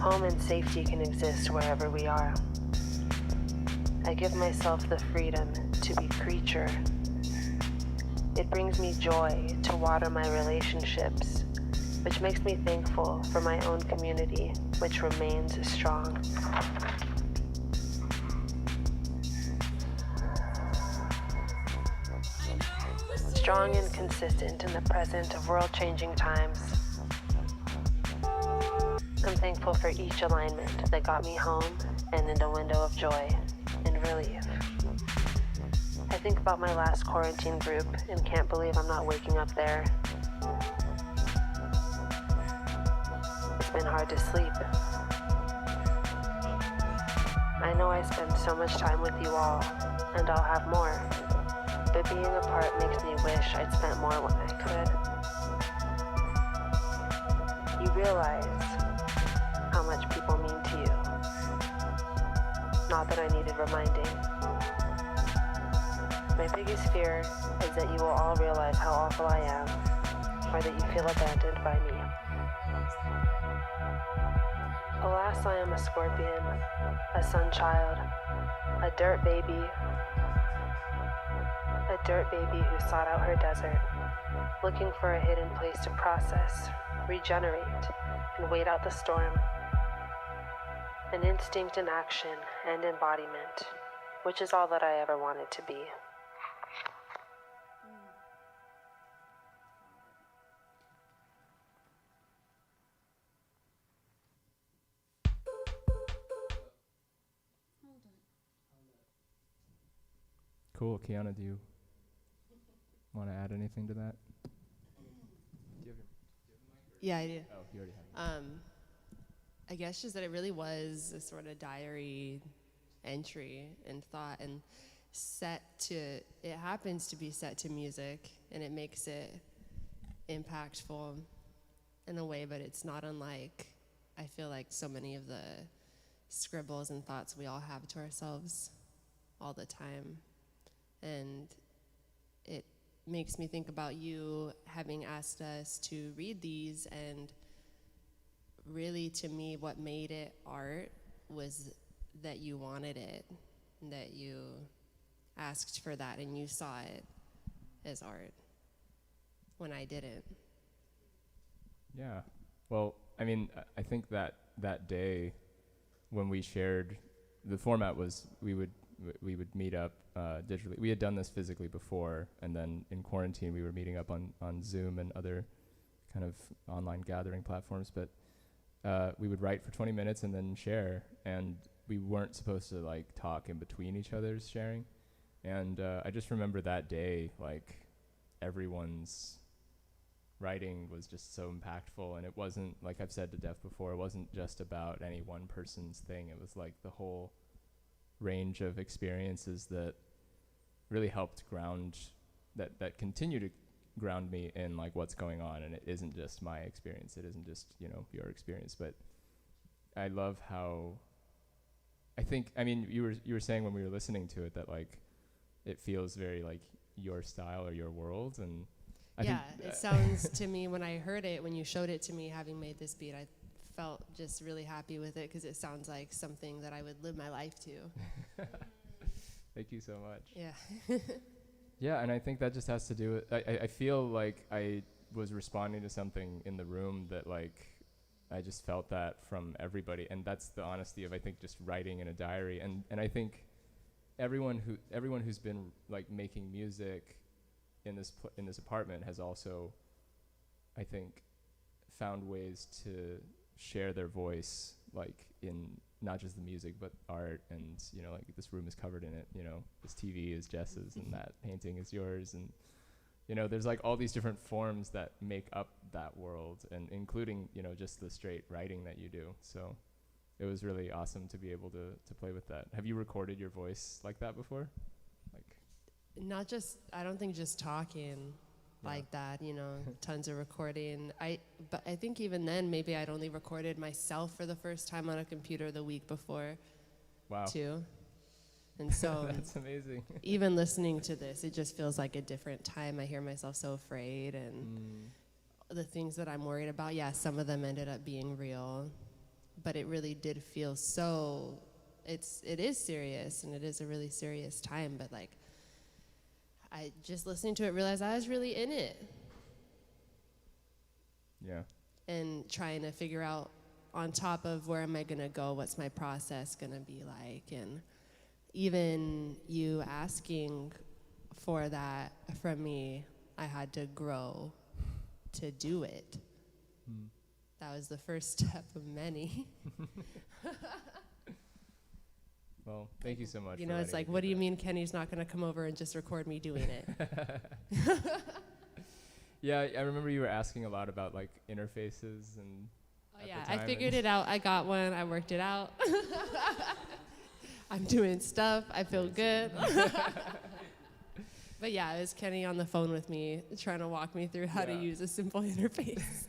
Home and safety can exist wherever we are. I give myself the freedom to be creature. It brings me joy to water my relationships, which makes me thankful for my own community, which remains strong. Strong and consistent in the present of world-changing times. I'm thankful for each alignment that got me home and in a window of joy and relief. I think about my last quarantine group and can't believe I'm not waking up there. It's been hard to sleep. I know I spend so much time with you all, and I'll have more, but being apart makes me wish I'd spent more when I could. You realize how much people mean to you. Not that I needed reminding. My biggest fear is that you will all realize how awful I am, or that you feel abandoned by me. Alas, I am a scorpion, a sun child, a dirt baby who sought out her desert, looking for a hidden place to process, regenerate, and wait out the storm. An instinct in action and embodiment, which is all that I ever wanted to be. Cool. Kiana, do you want to add anything to that? Yeah, I do. Oh, you already have it. I guess just that it really was a sort of diary entry and thought, and it happens to be set to music, and it makes it impactful in a way, but it's not unlike, I feel like, so many of the scribbles and thoughts we all have to ourselves all the time. And it makes me think about you having asked us to read these, and really, to me, what made it art was that you wanted it, that you asked for that, and you saw it as art when I didn't. Yeah. Well, I mean, I think that day when we shared, the format was we would meet up digitally. We had done this physically before, and then in quarantine we were meeting up on Zoom and other kind of online gathering platforms, but we would write for 20 minutes and then share, and we weren't supposed to like talk in between each other's sharing. And I just remember that day, like, everyone's writing was just so impactful, and it wasn't, like I've said to Def before, it wasn't just about any one person's thing. It was like the whole range of experiences that really helped ground, that continue to ground me in like what's going on. And it isn't just my experience, it isn't just, you know, your experience, but I love how, I mean, you were saying when we were listening to it that like it feels very like your style or your world, and I think it sounds to me, when I heard it, when you showed it to me, having made this beat, I felt just really happy with it, because it sounds like something that I would live my life to. Thank you so much. Yeah. Yeah, and I think that just has to do with, I feel like I was responding to something in the room that like, I just felt that from everybody, and that's the honesty of, I think, just writing in a diary. And I think everyone who's been like making music in this apartment has also, I think, found ways to share their voice, like in not just the music but art. And you know, like this room is covered in it, you know, this TV is Jess's and that painting is yours, and you know, there's like all these different forms that make up that world, and including, you know, just the straight writing that you do. So it was really awesome to be able to play with that. Have you recorded your voice like that before? Like, not just, I don't think just talking like that, you know, tons of recording. But I think even then, maybe I'd only recorded myself for the first time on a computer the week before. Wow. Too. And so that's amazing. Even listening to this, it just feels like a different time. I hear myself so afraid, and the things that I'm worried about, yeah, some of them ended up being real, but it really did feel so, it is serious, and it is a really serious time, but like, I just listening to it realized I was really in it. Yeah. And trying to figure out, on top of where am I gonna go, what's my process gonna be like, and even you asking for that from me, I had to grow to do it. That was the first step of many. Well, thank you so much. You know, it's like, what do you mean Kenny's not going to come over and just record me doing it? Yeah, I remember you were asking a lot about like interfaces and. Oh yeah, I figured it out. I got one. I worked it out. I'm doing stuff. I feel good. But yeah, it was Kenny on the phone with me trying to walk me through how to use a simple interface.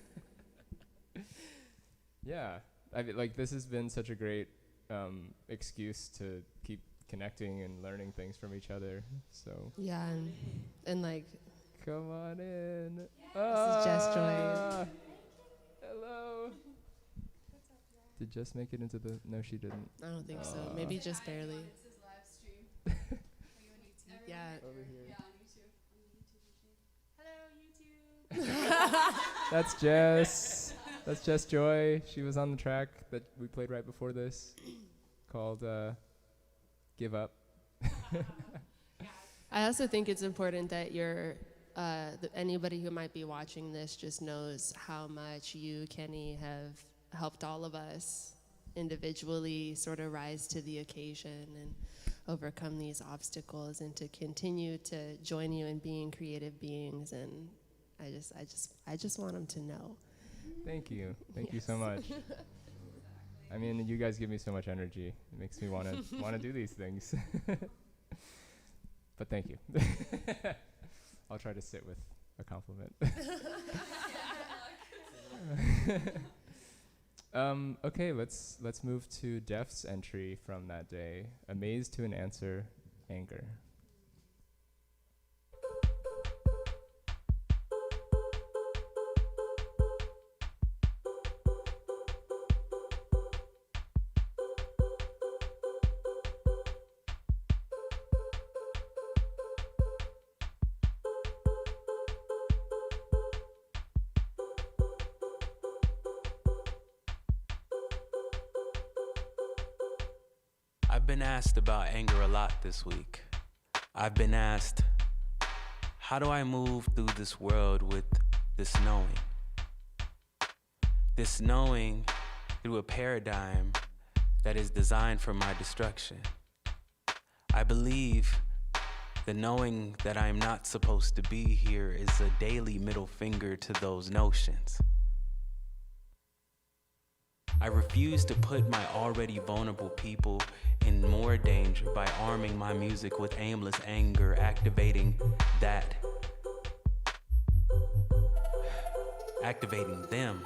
Yeah, I mean, like this has been such a great excuse to keep connecting and learning things from each other. So Yeah, and like, come on in. this is Jess Joy. Hello. Did Jess make it into the? No, she didn't. I don't think so. Maybe just barely. Yeah. Over here. Hello, YouTube. That's Jess. That's Jess Joy. She was on the track that we played right before this, called "Give Up." I also think it's important that anybody who might be watching this just knows how much you, Kenny, have helped all of us individually sort of rise to the occasion and overcome these obstacles, and to continue to join you in being creative beings. And I just want them to know. Thank you. Thank you so much. I mean, you guys give me so much energy. It makes me want to do these things. But thank you. I'll try to sit with a compliment. Okay, let's move to Def's entry from that day. Amazed to an answer, anger. I've been asked about anger a lot this week. I've been asked, how do I move through this world with this knowing? This knowing through a paradigm that is designed for my destruction. I believe the knowing that I am not supposed to be here is a daily middle finger to those notions. I refuse to put my already vulnerable people in more danger by arming my music with aimless anger, activating them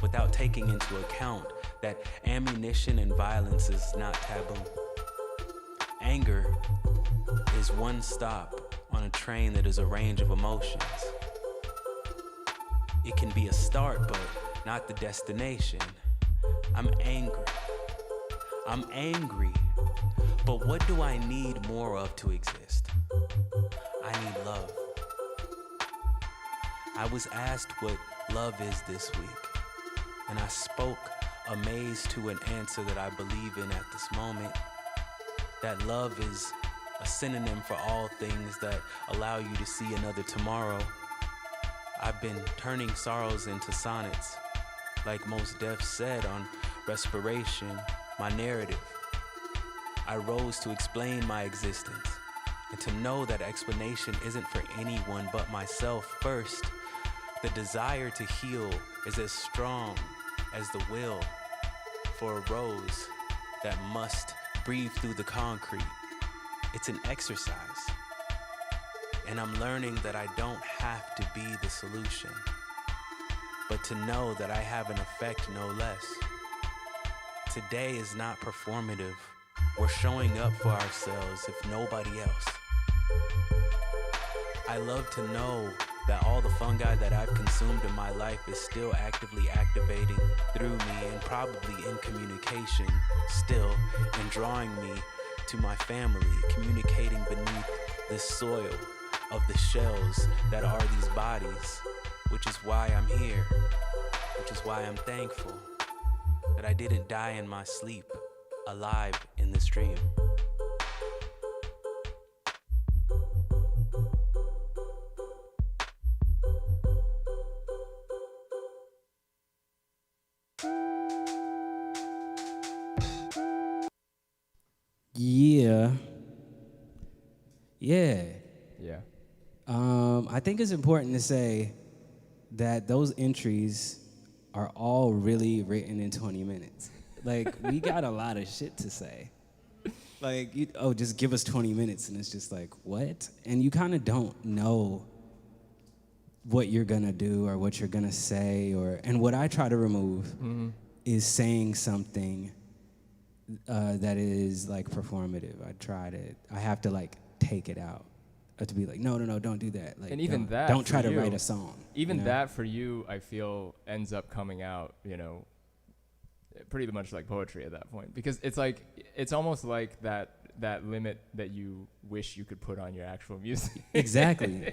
without taking into account that ammunition and violence is not taboo. Anger is one stop on a train that is a range of emotions. It can be a start, but not the destination. I'm angry, but what do I need more of to exist? I need love. I was asked what love is this week, and I spoke amazed to an answer that I believe in at this moment, that love is a synonym for all things that allow you to see another tomorrow. I've been turning sorrows into sonnets, like most Def said on Respiration, my narrative. I rose to explain my existence, and to know that explanation isn't for anyone but myself first. The desire to heal is as strong as the will for a rose that must breathe through the concrete. It's an exercise, and I'm learning that I don't have to be the solution, but to know that I have an effect no less. Today is not performative. We're showing up for ourselves if nobody else. I love to know that all the fungi that I've consumed in my life is still actively activating through me and probably in communication still, and drawing me to my family, communicating beneath this soil of the shells that are these bodies, which is why I'm here, which is why I'm thankful that I didn't die in my sleep, alive in this dream. Yeah. I think it's important to say that those entries are all really written in 20 minutes. Like, we got a lot of shit to say. Like, just give us 20 minutes, and it's just like, what? And you kind of don't know what you're gonna do or what you're gonna say, and what I try to remove is saying something that is like performative. I have to like take it out. I have to be like, no, don't do that. Like, and even don't try to you, write a song. Even that for you, I feel ends up coming out, pretty much like poetry at that point, because it's like, it's almost like that limit that you wish you could put on your actual music. Exactly.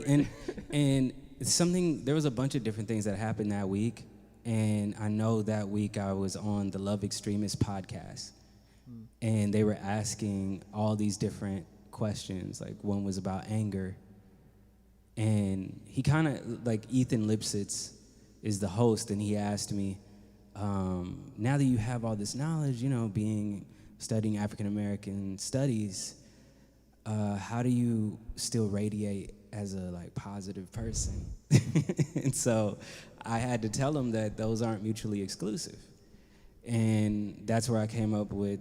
And it's something, there was a bunch of different things that happened that week. And I know that week I was on the Love Extremist podcast, and they were asking all these different questions. Like, one was about anger. And he kind of, like, Ethan Lipsitz is the host, and he asked me, now that you have all this knowledge, studying African-American studies, how do you still radiate as a, like, positive person? And so I had to tell him that those aren't mutually exclusive. And that's where I came up with,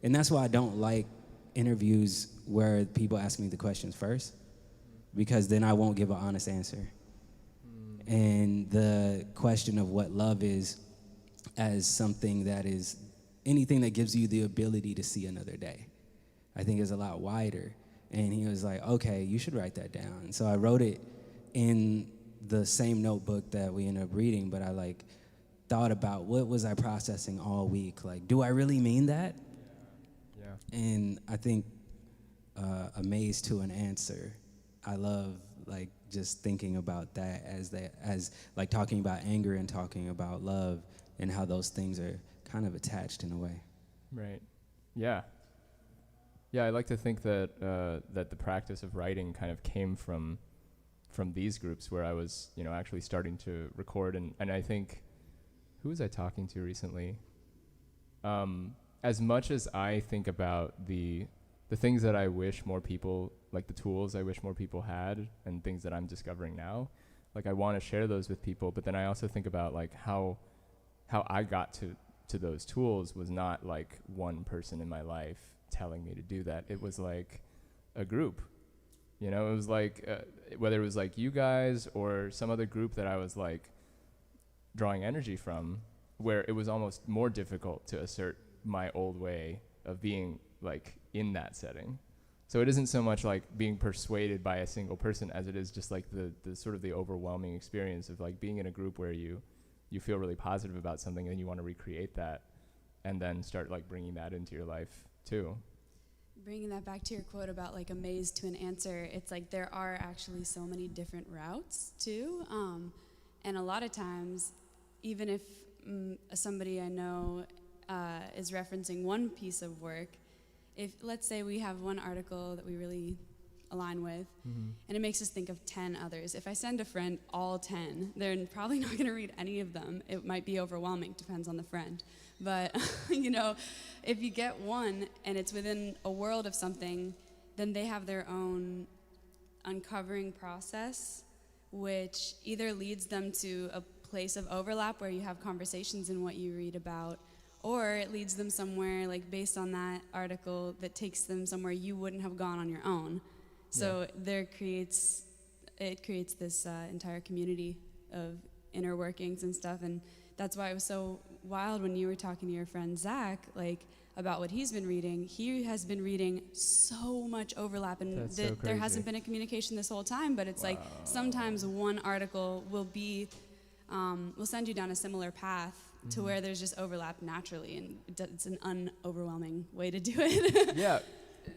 and that's why I don't like interviews where people ask me the questions first, because then I won't give an honest answer. And the question of what love is as something that is anything that gives you the ability to see another day, I think is a lot wider. And he was like, okay, you should write that down. And so I wrote it in the same notebook that we ended up reading, but I like thought about what was I processing all week? Like, do I really mean that? Yeah. And I think a maze to an answer. I love like just thinking about that as like talking about anger and talking about love and how those things are kind of attached in a way. Right. Yeah. Yeah, I like to think that that the practice of writing kind of came from these groups where I was, actually starting to record, and I think, who was I talking to recently? As much as I think about the things that I wish more people, like the tools I wish more people had and things that I'm discovering now, like I want to share those with people, but then I also think about like how I got to those tools was not like one person in my life telling me to do that. It was like a group, it was like, whether it was like you guys or some other group that I was like drawing energy from, where it was almost more difficult to assert my old way of being like in that setting. So it isn't so much like being persuaded by a single person as it is just like the sort of the overwhelming experience of like being in a group where you feel really positive about something and you want to recreate that and then start like bringing that into your life too. Bringing that back to your quote about like a maze to an answer, it's like there are actually so many different routes too. And a lot of times, even if somebody I know is referencing one piece of work, if let's say we have one article that we really align with, and it makes us think of 10 others. If I send a friend all 10, they're probably not going to read any of them. It might be overwhelming, depends on the friend. But, if you get one and it's within a world of something, then they have their own uncovering process, which either leads them to a place of overlap where you have conversations in what you read about, or it leads them somewhere, like based on that article, that takes them somewhere you wouldn't have gone on your own. So it creates this entire community of inner workings and stuff, and that's why it was so wild when you were talking to your friend Zach, like about what he's been reading. He has been reading so much overlap, and there hasn't been a communication this whole time, but it's like sometimes one article will be, will send you down a similar path to where there's just overlap naturally, and it's an unoverwhelming way to do it. Yeah.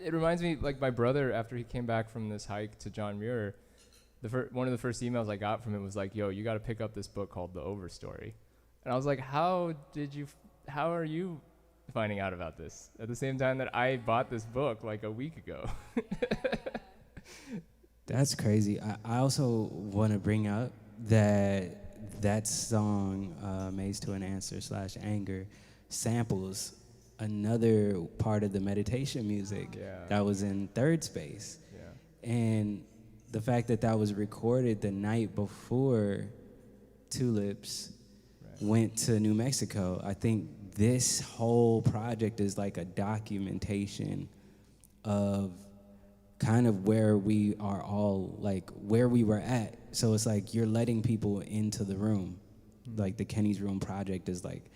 It reminds me, like my brother, after he came back from this hike to John Muir, one of the first emails I got from him was like, yo, you got to pick up this book called The Overstory. And I was like, how are you finding out about this at the same time that I bought this book like a week ago? That's crazy. I also want to bring up that song, Maze to an Answer / Anger, samples another part of the meditation music that was in Third Space. Yeah. And the fact that was recorded the night before Tulips went to New Mexico, I think this whole project is like a documentation of kind of where we are all, like where we were at. So it's like you're letting people into the room. Like the Kenny's Room project is like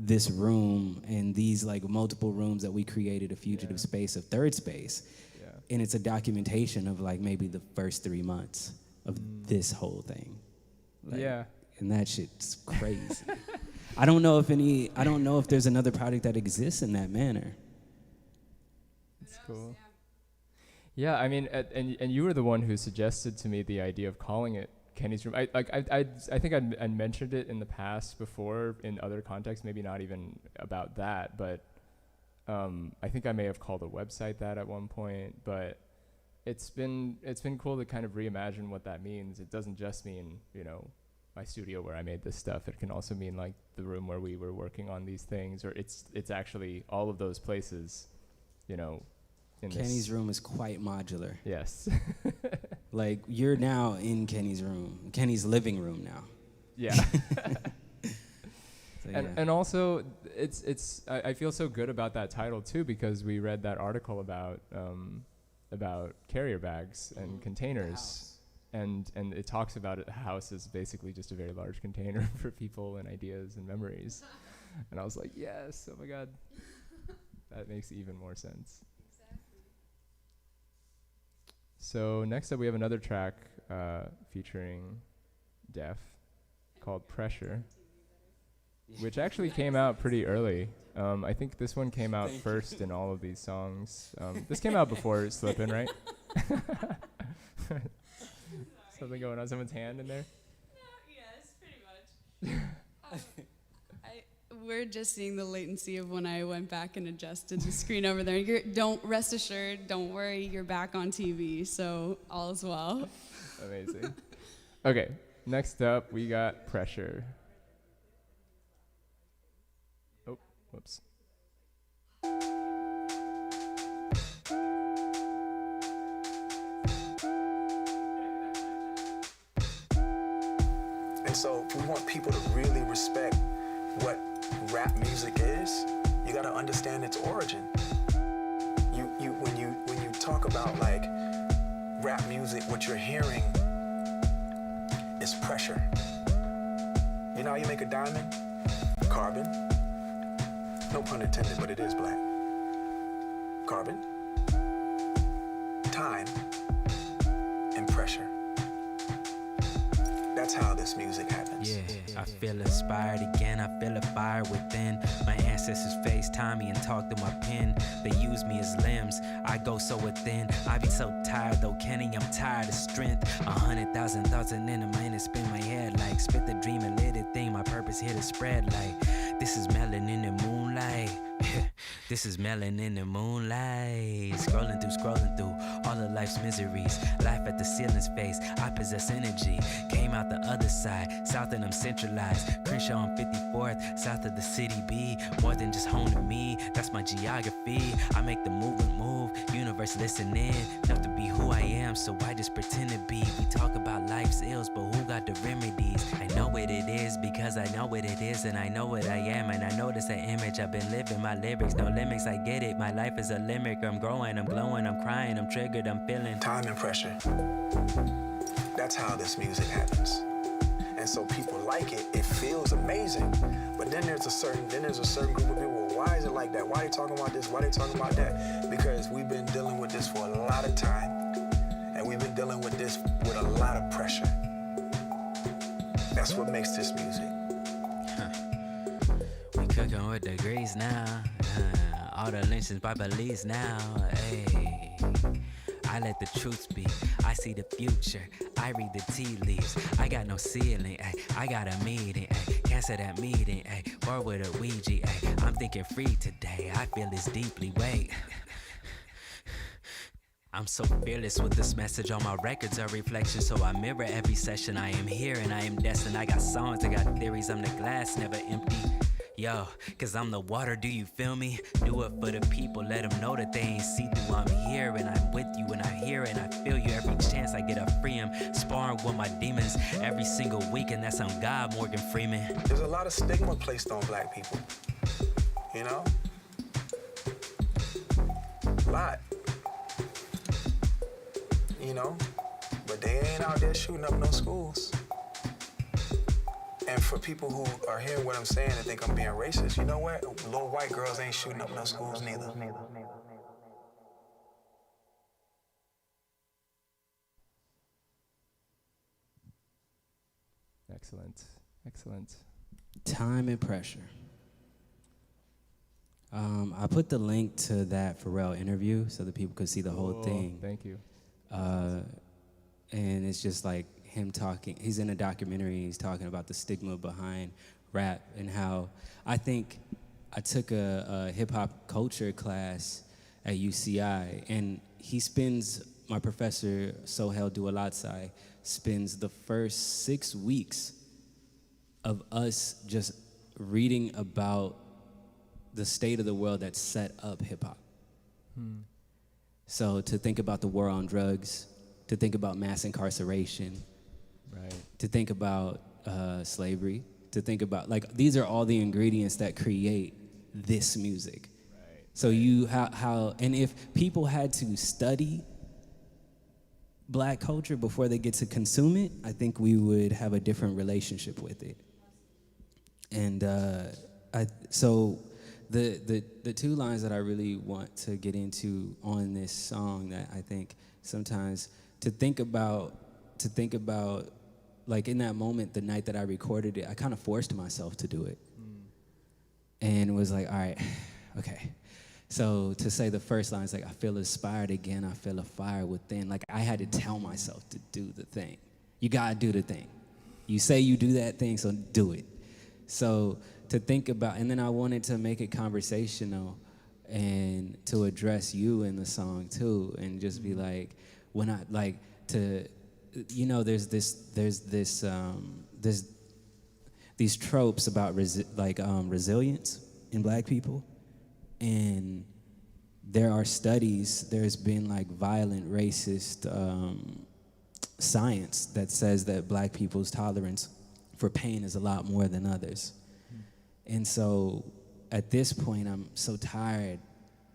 this room and these like multiple rooms that we created, a fugitive space, a third space. And it's a documentation of like maybe the first 3 months of this whole thing. Like, and that shit's crazy. I don't know if there's another project that exists in that manner. That's cool. Yeah, I mean, and you were the one who suggested to me the idea of calling it Kenny's Room. I think I'd mentioned it in the past before in other contexts, maybe not even about that, but I think I may have called a website that at one point. But it's been cool to kind of reimagine what that means. It doesn't just mean, you know, my studio where I made this stuff. It can also mean like the room where we were working on these things, or it's actually all of those places, you know. Kenny's room is quite modular. Yes. Like you're now in Kenny's room, Kenny's living room now. Yeah. And also I feel so good about that title too, because we read that article about carrier bags and containers, and it talks about it. A house is basically just a very large container for people and ideas and memories. And I was like, yes, oh my God, that makes even more sense. So next up, we have another track featuring Def called Pressure, which actually came out pretty early. I think this one came out first in all of these songs. This came out before Slippin', right? Something going on, someone's hand in there? Yes, pretty much. We're just seeing the latency of when I went back and adjusted the screen over there. Don't rest assured, don't worry, you're back on TV, so all is well. Amazing. Okay, next up we got Pressure. Oh, whoops. And so we want people to really respect what rap music is. You got to understand its origin. When you talk about like rap music, what you're hearing is pressure. You know how you make a diamond? Carbon. No pun intended, but it is black. Carbon, time, and pressure. That's how this music happens. Yeah, I feel inspired again. I feel a fire within. My ancestors FaceTime me and talk through my pen. They use me as limbs. I go so within. I be so tired though, Kenny. I'm tired of strength. 100,000 thoughts and in my head spin my head like spit the dream and let it thing. My purpose here to spread like this is melanin in the moonlight. This is melanin in the moonlight. Scrolling through all of life's miseries. Life at the ceiling's face. I possess energy. Came out the other side. South and I'm centralized. Crenshaw on 54th. South of the city B. More than just home to me. That's my geography. I make the movement move. Universe listening. Enough to be who I am. So I just pretend to be. We talk about life's ills, but who got the remedies? I know what it is because I know what it is. And I know what I am. And I notice that image I've been living. My lyrics, no limits, I get it. My life is a limerick. I'm growing, I'm glowing, I'm crying, I'm triggered, I'm feeling. Time and pressure. That's how this music happens. And so people like it, it feels amazing. But then there's a certain group of people, well, why is it like that? Why are they talking about this? Why are they talking about that? Because we've been dealing with this for a lot of time. And we've been dealing with this with a lot of pressure. That's what makes this music. We cooking with degrees now. All the lynchings by police now. Hey, I let the truth speak. I see the future. I read the tea leaves. I got no ceiling. Ay. I got a meeting. Ay. Cancel that meeting. Ay. Or with a Ouija. Ay. I'm thinking free today. I feel this deeply. Wait. I'm so fearless with this message. On my records are reflections, so I mirror every session. I am here and I am destined. I got songs, I got theories. I'm the glass, never empty. Yo, cause I'm the water, do you feel me? Do it for the people, let them know that they ain't see through. I'm here and I'm with you and I hear and I feel you. Every chance I get, I free him. Sparring with my demons every single week, and that's on God, Morgan Freeman. There's a lot of stigma placed on black people, you know? A lot. You know? But they ain't out there shooting up no schools. And for people who are hearing what I'm saying and think I'm being racist, you know what? Little white girls ain't shooting up no schools neither. Excellent. Excellent. Time and pressure. I put the link to that Pharrell interview so that people could see the whole thing. Thank you. And it's just like him talking. He's in a documentary. He's talking about the stigma behind rap and how I think I took a hip hop culture class at UCI, and my professor Sohel Dualatsai spends the first 6 weeks of us just reading about the state of the world that set up hip hop. So to think about the war on drugs, to think about mass incarceration, right, to think about slavery, to think about, like, these are all the ingredients that create this music. Right. So and if people had to study black culture before they get to consume it, I think we would have a different relationship with it. And so the two lines that I really want to get into on this song that I think sometimes to think about, like, in that moment, the night that I recorded it, I kind of forced myself to do it. And was like, all right, okay. So to say the first line is like, I feel inspired again, I feel a fire within. Like, I had to tell myself to do the thing. You gotta do the thing. You say you do that thing, so do it. So to think about, and then I wanted to make it conversational and to address you in the song too, and just be like, when I, like, to, you know, there's these tropes about resilience in black people. And there are studies, there's been like violent racist science that says that black people's tolerance for pain is a lot more than others. And so at this point, I'm so tired.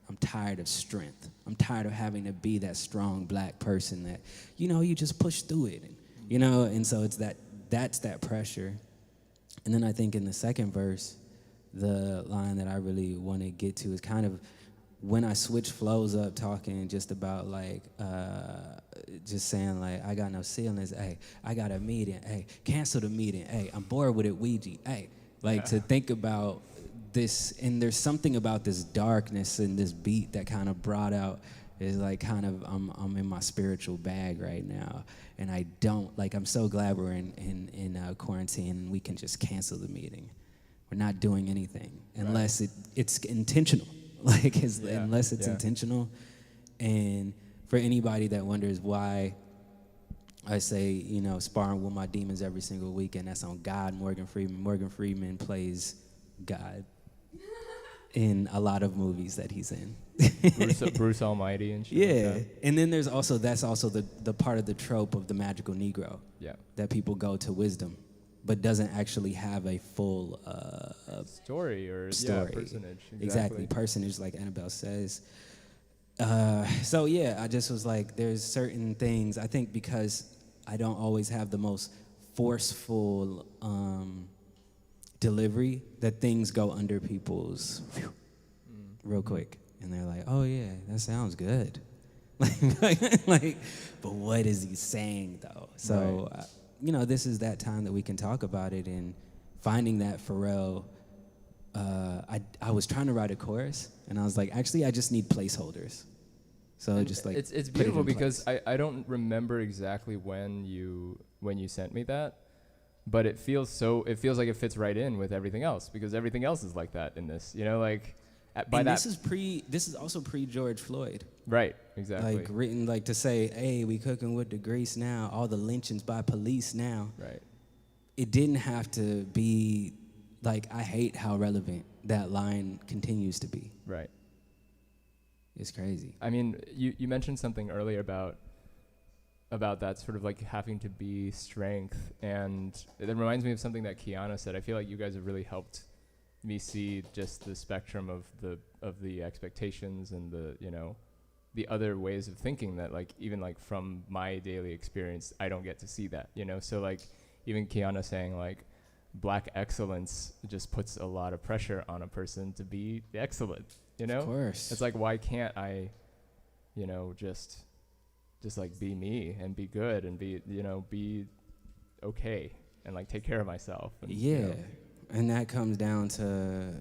I'm tired of strength. I'm tired of having to be that strong black person that, you know, you just push through it. And, you know, and so it's that's that pressure. And then I think in the second verse, the line that I really want to get to is kind of when I switch flows up, talking just about like, just saying like, I got no ceilings, hey, I got a meeting, hey, cancel the meeting, hey, I'm bored with it, Ouija, hey. Like, to think about this, and there's something about this darkness and this beat that kind of brought out, is like kind of, I'm in my spiritual bag right now. And I don't, like, I'm so glad we're in quarantine and we can just cancel the meeting. We're not doing anything unless it's intentional. Like, unless it's intentional. And for anybody that wonders why I say, you know, sparring with my demons every single weekend, that's on God, Morgan Freeman. Morgan Freeman plays God in a lot of movies that he's in. Bruce Almighty and shit. Yeah, like that. And then that's also the part of the trope of the magical Negro. Yeah. That people go to wisdom, but doesn't actually have a full story or personage. Exactly, personage, like Annabelle says. So yeah, I just was like, there's certain things, I think because I don't always have the most forceful delivery, that things go under people's real quick. And they're like, oh yeah, that sounds good. like, but what is he saying though? So, you know, this is that time that we can talk about it, and finding that Pharrell, I was trying to write a chorus, and I was like, actually, I just need placeholders. So and just like it's beautiful because I don't remember exactly when you sent me that, but it feels like it fits right in with everything else, because everything else is like that in this, you know, like this is also pre George Floyd. Right, exactly. Like written like to say, hey, we cooking with the grease now, all the lynchings by police now. Right. It didn't have to be like, I hate how relevant that line continues to be. Right. It's crazy. I mean, you mentioned something earlier about that sort of like having to be strength, and it reminds me of something that Kiana said. I feel like you guys have really helped me see just the spectrum of the expectations and the, you know, the other ways of thinking that, like, even like from my daily experience, I don't get to see that, you know. So like even Kiana saying like, black excellence just puts a lot of pressure on a person to be excellent, you know? Of course. It's like, why can't I, you know, just like be me and be good and be, you know, be okay and like take care of myself. And, Yeah. you know. And that comes down to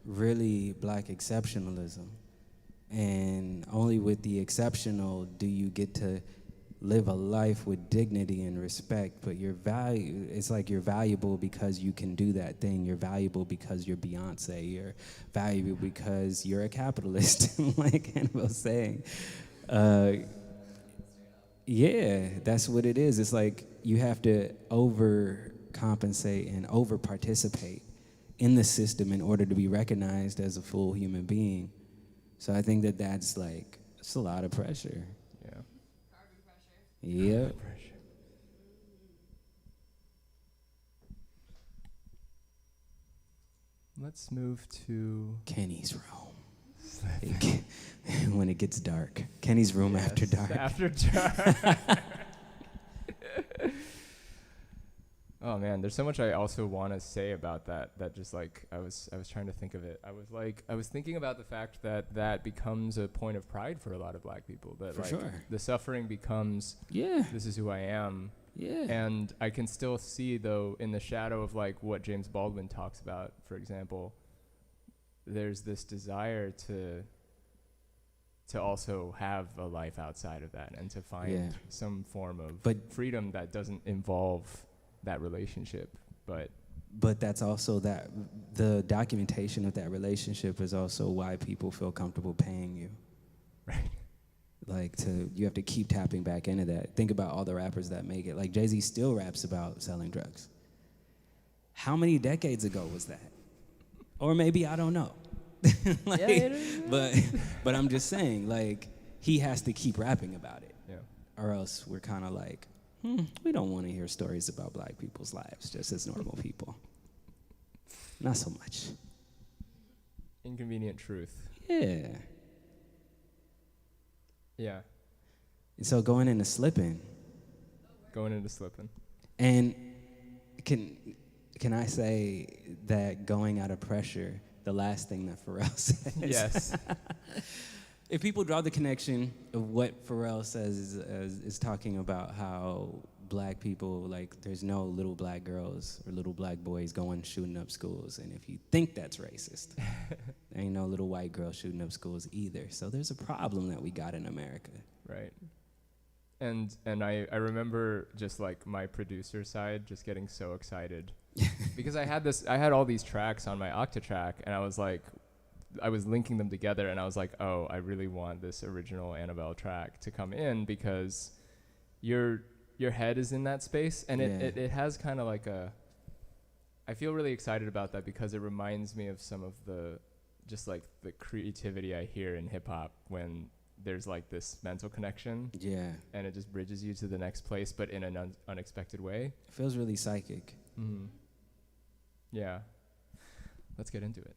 really black exceptionalism. And only with the exceptional do you get to live a life with dignity and respect. But it's like you're valuable because you can do that thing. You're valuable because you're Beyonce. You're valuable because you're a capitalist, like Annabelle's saying. Yeah, that's what it is. It's like you have to overcompensate and over-participate in the system in order to be recognized as a full human being. So I think that's like, it's a lot of pressure. Yeah. Yep. Let's move to Kenny's room. When it gets dark. Kenny's room after dark. After dark. Oh man, there's so much I also want to say about that just like I was trying to think of it. I was thinking about the fact that becomes a point of pride for a lot of black people, that For like sure. the suffering becomes this is who I am. Yeah. And I can still see, though, in the shadow of like what James Baldwin talks about, for example, there's this desire to also have a life outside of that and to find some form of freedom that doesn't involve that relationship. But that's also that the documentation of that relationship is also why people feel comfortable paying you. Right. Like you have to keep tapping back into that. Think about all the rappers that make it. Like Jay-Z still raps about selling drugs. How many decades ago was that? Or maybe, I don't know. But I'm just saying, like, he has to keep rapping about it. Yeah. Or else we're kind of like, we don't want to hear stories about black people's lives just as normal people. Not so much. Inconvenient truth. Yeah. Yeah. So going into slipping. And can I say that going out of pressure, the last thing that Pharrell says. Yes. If people draw the connection of what Pharrell says is talking about how black people, like, there's no little black girls or little black boys going shooting up schools. And if you think that's racist, there ain't no little white girl shooting up schools either. So there's a problem that we got in America. Right. And I remember just like my producer side just getting so excited because I had all these tracks on my Octatrack, and I was linking them together, and I was like, oh, I really want this original Annabelle track to come in because your head is in that space, and it has kind of like I feel really excited about that because it reminds me of some of the creativity I hear in hip hop when there's like this mental connection. Yeah. And it just bridges you to the next place, but in an unexpected way. It feels really psychic. Mm-hmm. Yeah. Let's get into it.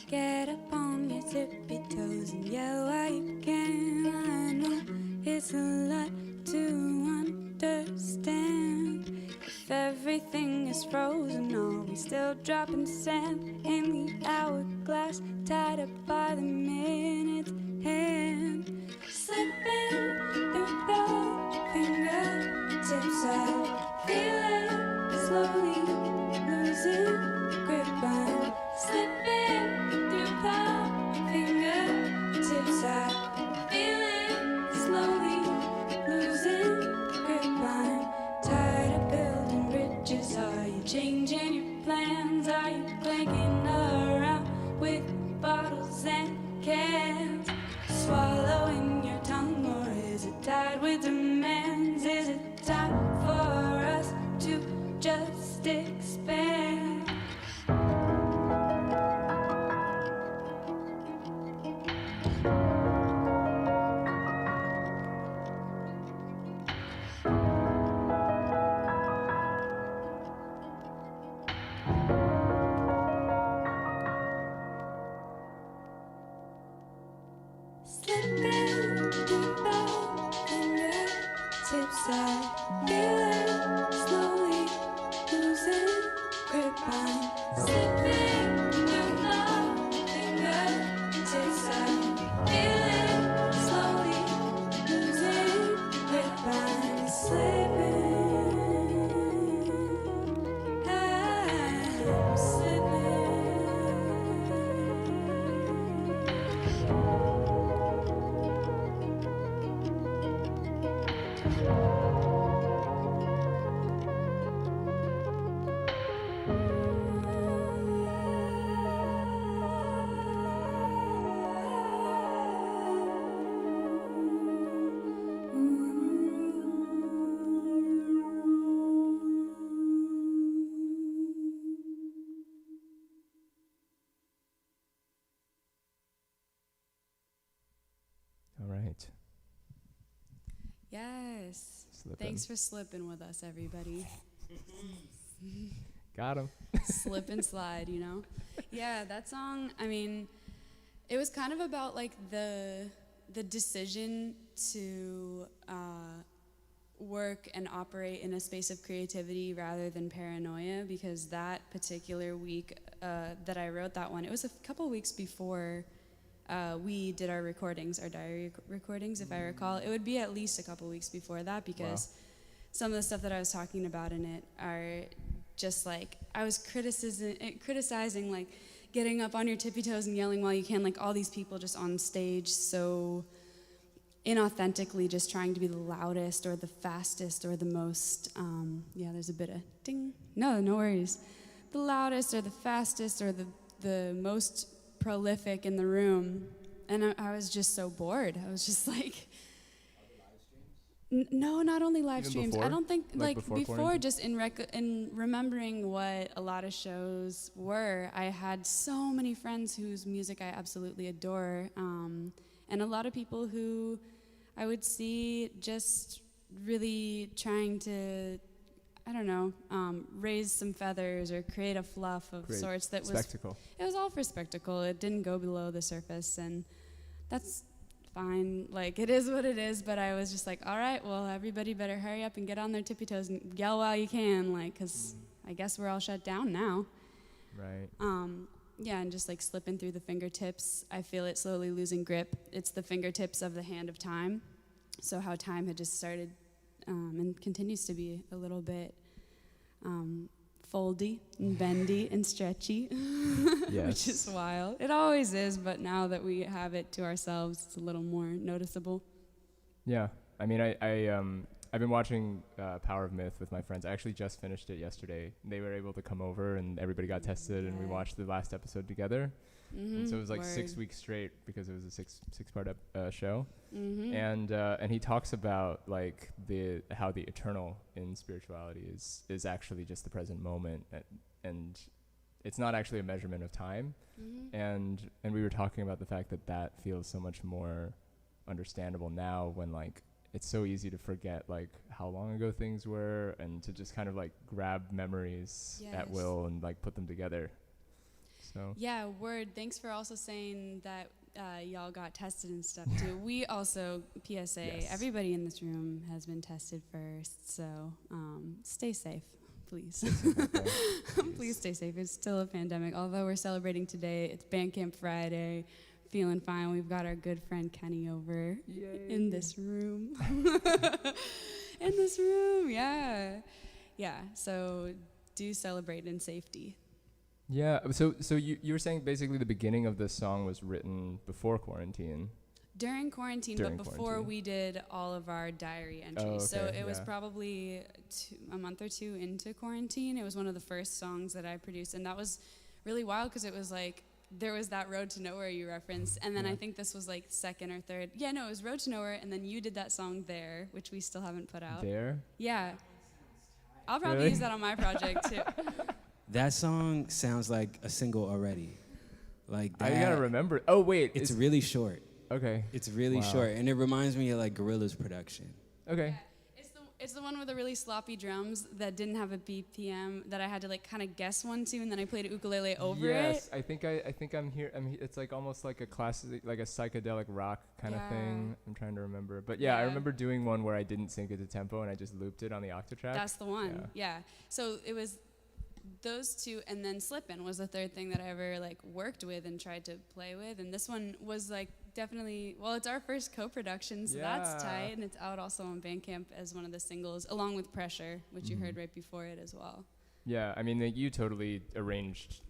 Get up on your tippy toes and yell while you can. I know it's a lot to understand. If everything is frozen, are we still dropping sand in the hourglass, tied up by the minute's hand? Slipping through the fingertips, I feel it slowly losing grip. I'm slipping through the fingertips, I feel it slowly losing grip. I'm tired of building bridges. Are you changing your plans? Are you clanking around with bottles and cans? Thanks for slipping with us, everybody. Got him. Slip and slide, you know? Yeah, that song, I mean, it was kind of about like the decision to work and operate in a space of creativity rather than paranoia, because that particular week that I wrote that one, it was a couple weeks before we did our recordings, our diary recordings, if I recall. It would be at least a couple weeks before that, because some of the stuff that I was talking about in it are just like, I was criticizing like getting up on your tippy toes and yelling while you can, like all these people just on stage so inauthentically just trying to be the loudest or the fastest or the most, there's a bit of ding. No worries. The loudest or the fastest or the most prolific in the room. And I was just so bored. I was just like, no, not only live Even streams. before? I don't think, Like before just in remembering what a lot of shows were, I had so many friends whose music I absolutely adore. And a lot of people who I would see just really trying to, I don't know, raise some feathers or create a fluff of sorts that was spectacle. It was all for spectacle. It didn't go below the surface, and that's fine. Like, it is what it is. But I was just like, all right, well, everybody better hurry up and get on their tippy toes and yell while you can, like, because I guess we're all shut down now. Right. Yeah, and just like slipping through the fingertips. I feel it slowly losing grip. It's the fingertips of the hand of time. So how time had just started and continues to be a little bit foldy and bendy and stretchy, Yes. which is wild. It always is, but now that we have it to ourselves, it's a little more noticeable. Yeah. I mean, I've been watching Power of Myth with my friends. I actually just finished it yesterday. They were able to come over and everybody got tested and we watched the last episode together. And so it was like 6 weeks straight because it was a six-part show. And he talks about like how the eternal in spirituality is actually just the present moment, and it's not actually a measurement of time. And we were talking about the fact that feels so much more understandable now, when like it's so easy to forget like how long ago things were, and to just kind of like grab memories at will and like put them together. So yeah, word. Thanks for also saying that y'all got tested and stuff too. We also, PSA, everybody in this room has been tested first, so stay safe, please. Please stay safe. It's still a pandemic. Although we're celebrating today, it's Bandcamp Friday. Feeling fine. We've got our good friend Kenny over in this room. In this room, yeah. So do celebrate in safety. yeah. So you were saying basically the beginning of this song was written before quarantine. During quarantine, but before we did all of our diary entries. So it was probably a month or two into quarantine. It was one of the first songs that I produced, and that was really wild because it was like, there was that Road to Nowhere you referenced, and then I think this was like second or third. Yeah, no, it was Road to Nowhere, and then you did that song There, which we still haven't put out. There? Yeah. I'll probably use that on my project too. That song sounds like a single already. Like that. I gotta remember. Oh wait, It's really short. Okay. It's really short, and it reminds me of like Gorillaz production. Okay. It's the one with the really sloppy drums that didn't have a BPM that I had to like kind of guess one to, and then I played a ukulele over it. Yes, I think I'm here. It's like almost like a classic, like a psychedelic rock kind of thing. I'm trying to remember, but I remember doing one where I didn't sync it to tempo and I just looped it on the Octatrack. That's the one. Yeah. So it was those two, and then Slippin' was the third thing that I ever like worked with and tried to play with, and this one was like definitely, well, it's our first co-production, so that's tight, and it's out also on Bandcamp as one of the singles, along with Pressure, which you heard right before it as well. Yeah, I mean, you totally arranged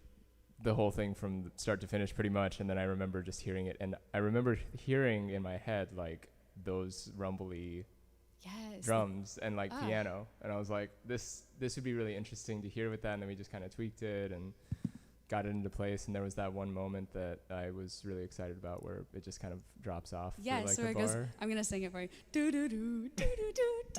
the whole thing from start to finish pretty much, and then I remember just hearing it, and I remember hearing in my head like those rumbly drums and like piano, and I was like, this would be really interesting to hear with that, and then we just kind of tweaked it and got it into place, and there was that one moment that I was really excited about where it just kind of drops off. Yeah, like so a it bar. goes, I'm gonna sing it for you. Do do do do do do do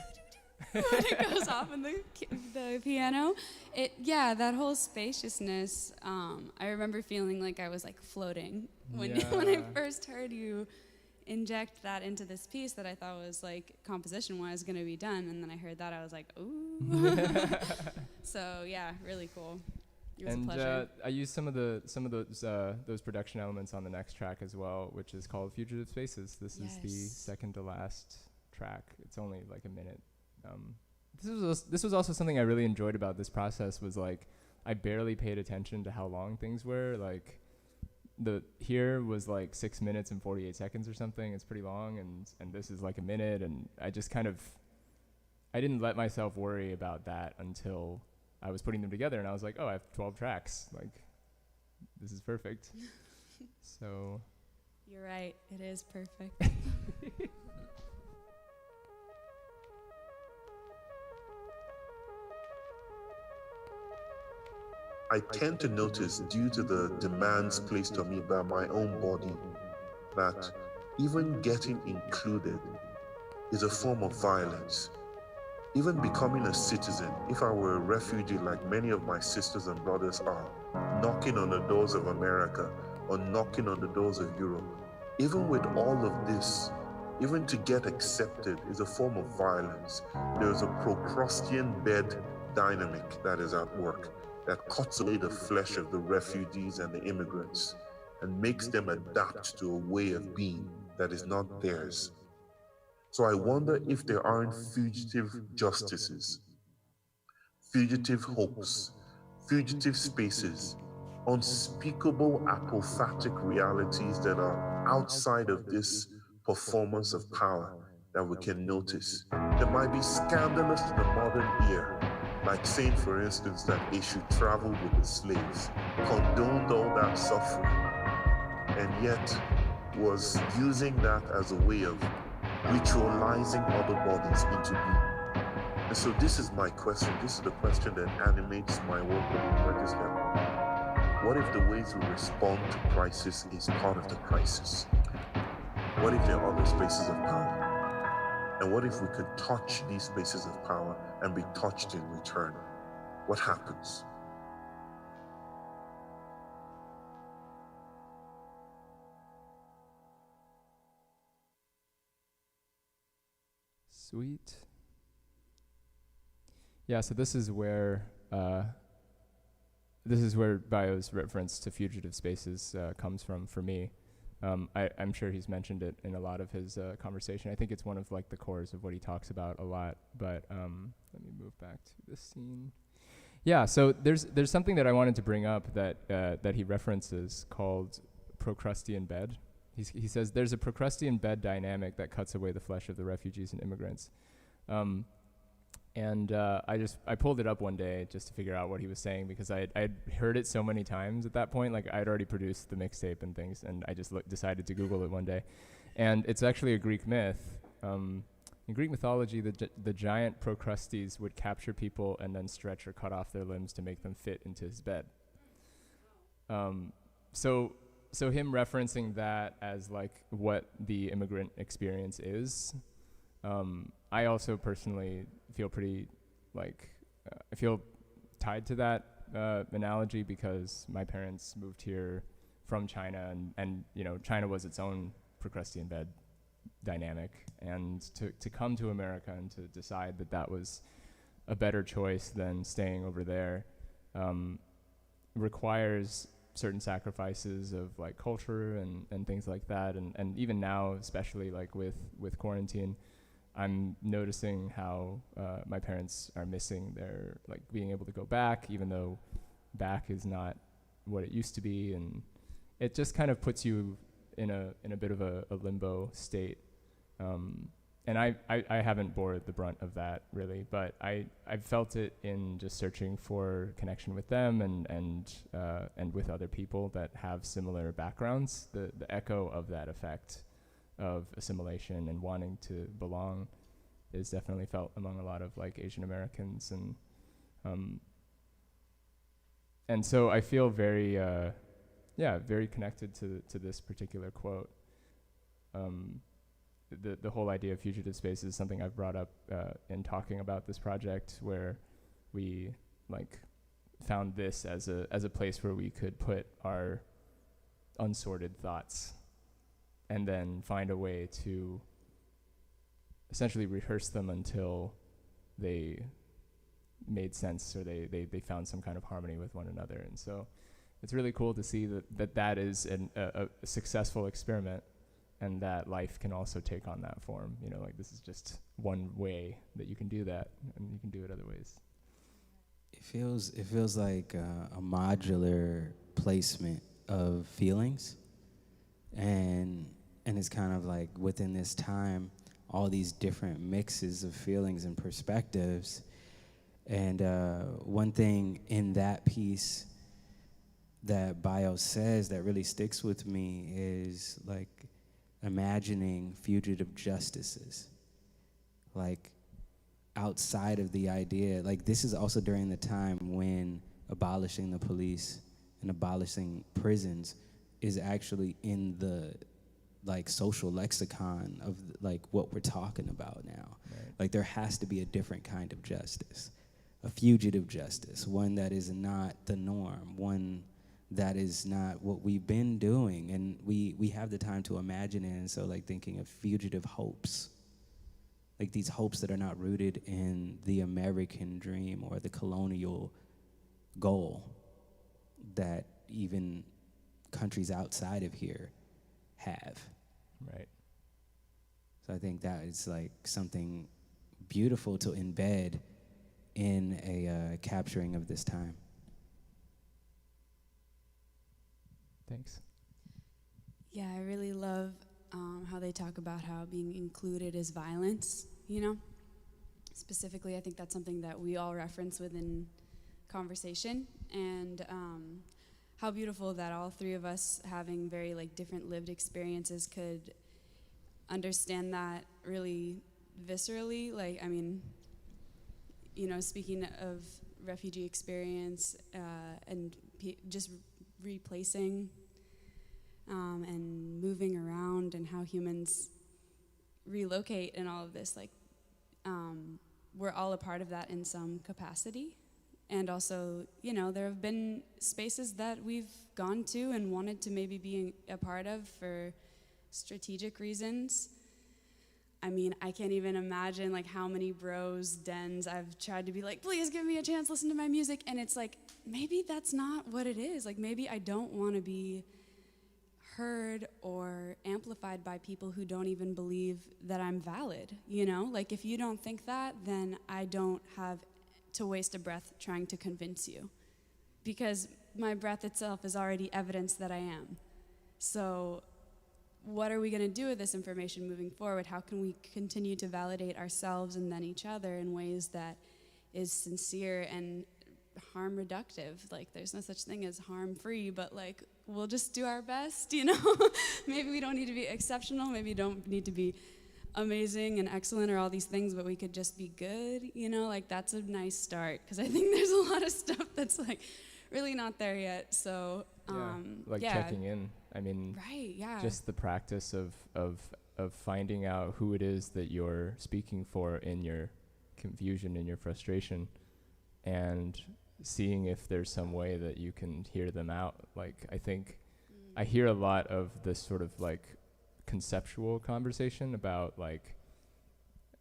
do. When it goes off in the piano, that whole spaciousness. I remember feeling like I was like floating when I first heard you inject that into this piece that I thought was like composition-wise going to be done, and then I heard that I was like, ooh. So yeah, really cool. It was a pleasure. I used some of those production elements on the next track as well, which is called Fugitive Spaces. This is the second to last track. It's only like a minute. This was also something I really enjoyed about this process, was like I barely paid attention to how long things were. Like the here was like 6 minutes and 48 seconds or something. It's pretty long, and this is like a minute, and I just kind of I didn't let myself worry about that until I was putting them together, and I was like, oh, I have 12 tracks. Like, this is perfect. So. You're right. It is perfect. I tend to notice, due to the demands placed on me by my own body, that even getting included is a form of violence. Even becoming a citizen, if I were a refugee like many of my sisters and brothers are, knocking on the doors of America or knocking on the doors of Europe, even with all of this, even to get accepted is a form of violence. There's a Procrustean bed dynamic that is at work that cuts away the flesh of the refugees and the immigrants and makes them adapt to a way of being that is not theirs. So I wonder if there aren't fugitive justices, fugitive hopes, fugitive spaces, unspeakable apophatic realities that are outside of this performance of power that we can notice. That might be scandalous to the modern ear, like saying, for instance, that they should travel with the slaves, condoned all that suffering, and yet was using that as a way of ritualizing other bodies into being. And so this is my question. This is the question that animates my work with the British Network. What if the ways we respond to crisis is part of the crisis? What if there are other spaces of power? And what if we could touch these spaces of power and be touched in return? What happens? Sweet. Yeah, so this is where Bio's reference to fugitive spaces comes from for me. I'm sure he's mentioned it in a lot of his conversation. I think it's one of like the cores of what he talks about a lot. But let me move back to this scene. Yeah, so there's something that I wanted to bring up that he references called Procrustean bed. He says there's a Procrustean bed dynamic that cuts away the flesh of the refugees and immigrants. I pulled it up one day just to figure out what he was saying, because I'd heard it so many times at that point. Like I'd already produced the mixtape and things, and I just decided to Google it one day. And it's actually a Greek myth. In Greek mythology, the giant Procrustes would capture people and then stretch or cut off their limbs to make them fit into his bed. So him referencing that as like what the immigrant experience is, I also personally feel pretty like I feel tied to that analogy, because my parents moved here from China, and you know, China was its own Procrustean bed dynamic, and to come to America and to decide that was a better choice than staying over there requires certain sacrifices of like culture and things like that, and even now, especially like with quarantine, I'm noticing how my parents are missing their like being able to go back, even though back is not what it used to be, and it just kind of puts you in a bit of a limbo state. And I haven't bore the brunt of that really, but I've felt it in just searching for connection with them and with other people that have similar backgrounds. The echo of that effect of assimilation and wanting to belong is definitely felt among a lot of like Asian Americans, and so I feel very very connected to this particular quote. The whole idea of fugitive space is something I've brought up in talking about this project, where we like found this as a place where we could put our unsorted thoughts and then find a way to essentially rehearse them until they made sense, or they found some kind of harmony with one another. And so it's really cool to see that is a successful experiment, and that life can also take on that form. You know, like this is just one way that you can do that, and you can do it other ways. It feels like a modular placement of feelings, and it's kind of like within this time, all these different mixes of feelings and perspectives. And one thing in that piece that Bio says that really sticks with me is like imagining fugitive justices, like outside of the idea, like this is also during the time when abolishing the police and abolishing prisons is actually in the like social lexicon of like what we're talking about now. Right. Like there has to be a different kind of justice, a fugitive justice, one that is not the norm, one that is not what we've been doing, and we have the time to imagine it. And so like thinking of fugitive hopes, like these hopes that are not rooted in the American dream or the colonial goal that even countries outside of here have. Right. So I think that is like something beautiful to embed in a capturing of this time. Thanks. Yeah, I really love how they talk about how being included is violence, you know? Specifically, I think that's something that we all reference within conversation, and how beautiful that all three of us, having very like different lived experiences, could understand that really viscerally. Like, I mean, you know, speaking of refugee experience and just replacing and moving around, and how humans relocate and all of this, like we're all a part of that in some capacity. And also, you know, there have been spaces that we've gone to and wanted to maybe be a part of for strategic reasons. I mean, I can't even imagine like how many bros dens I've tried to be like, please give me a chance, listen to my music. And it's like, maybe that's not what it is. Like, maybe I don't want to be heard or amplified by people who don't even believe that I'm valid, you know? Like, if you don't think that, then I don't have to waste a breath trying to convince you, because my breath itself is already evidence that I am. So what are we going to do with this information moving forward? How can we continue to validate ourselves and then each other in ways that is sincere and harm reductive? Like, there's no such thing as harm free, but like, we'll just do our best, you know? Maybe we don't need to be exceptional, maybe you don't need to be amazing and excellent or all these things, but we could just be good, you know? Like, that's a nice start, because I think there's a lot of stuff that's like really not there yet. So checking in. I mean, right, yeah. Just the practice of finding out who it is that you're speaking for in your confusion and your frustration, and seeing if there's some way that you can hear them out. Like, I think I hear a lot of this sort of like conceptual conversation about like,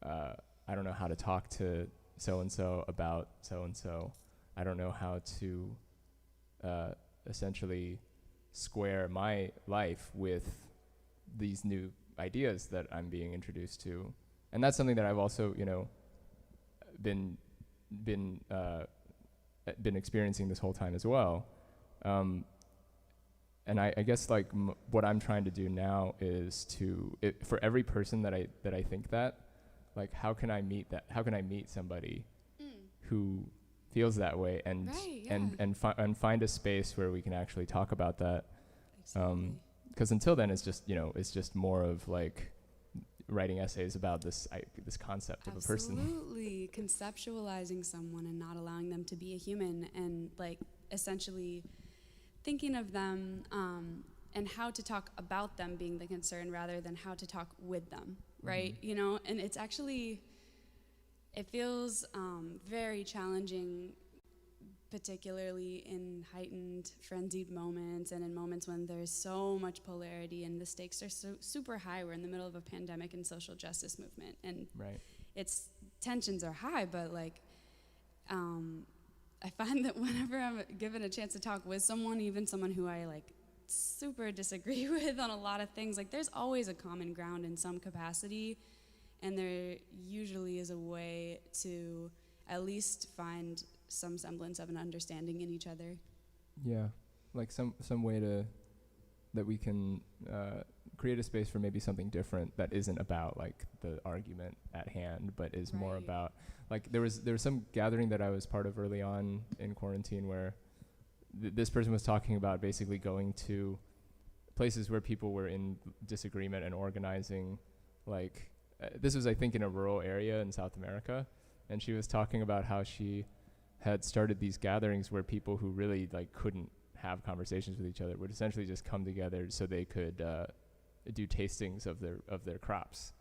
I don't know how to talk to so-and-so about so-and-so. I don't know how to essentially square my life with these new ideas that I'm being introduced to. And that's something that I've also, you know, been experiencing this whole time as well. And I guess like what I'm trying to do now is for every person that I think that, like, how can I meet somebody who feels that way, and right, yeah. and find a space where we can actually talk about that. Exactly. Because until then, it's just, you know, it's just more of like writing essays about this concept of a person. Absolutely. Conceptualizing someone and not allowing them to be a human, and like essentially thinking of them and how to talk about them being the concern rather than how to talk with them, right? You know, and it's actually, it feels very challenging particularly in heightened, frenzied moments and in moments when there's so much polarity and the stakes are so super high. We're in the middle of a pandemic and social justice movement, and it's tensions are high, but like I find that whenever I'm given a chance to talk with someone, even someone who I like super disagree with on a lot of things, like there's always a common ground in some capacity, and there usually is a way to at least find some semblance of an understanding in each other. Yeah, like some way that we can create a space for maybe something different that isn't about like the argument at hand, but is more about, like there was some gathering that I was part of early on in quarantine where this person was talking about basically going to places where people were in disagreement and organizing, like this was I think in a rural area in South America, and she was talking about how she had started these gatherings where people who really like couldn't have conversations with each other would essentially just come together so they could do tastings of their crops.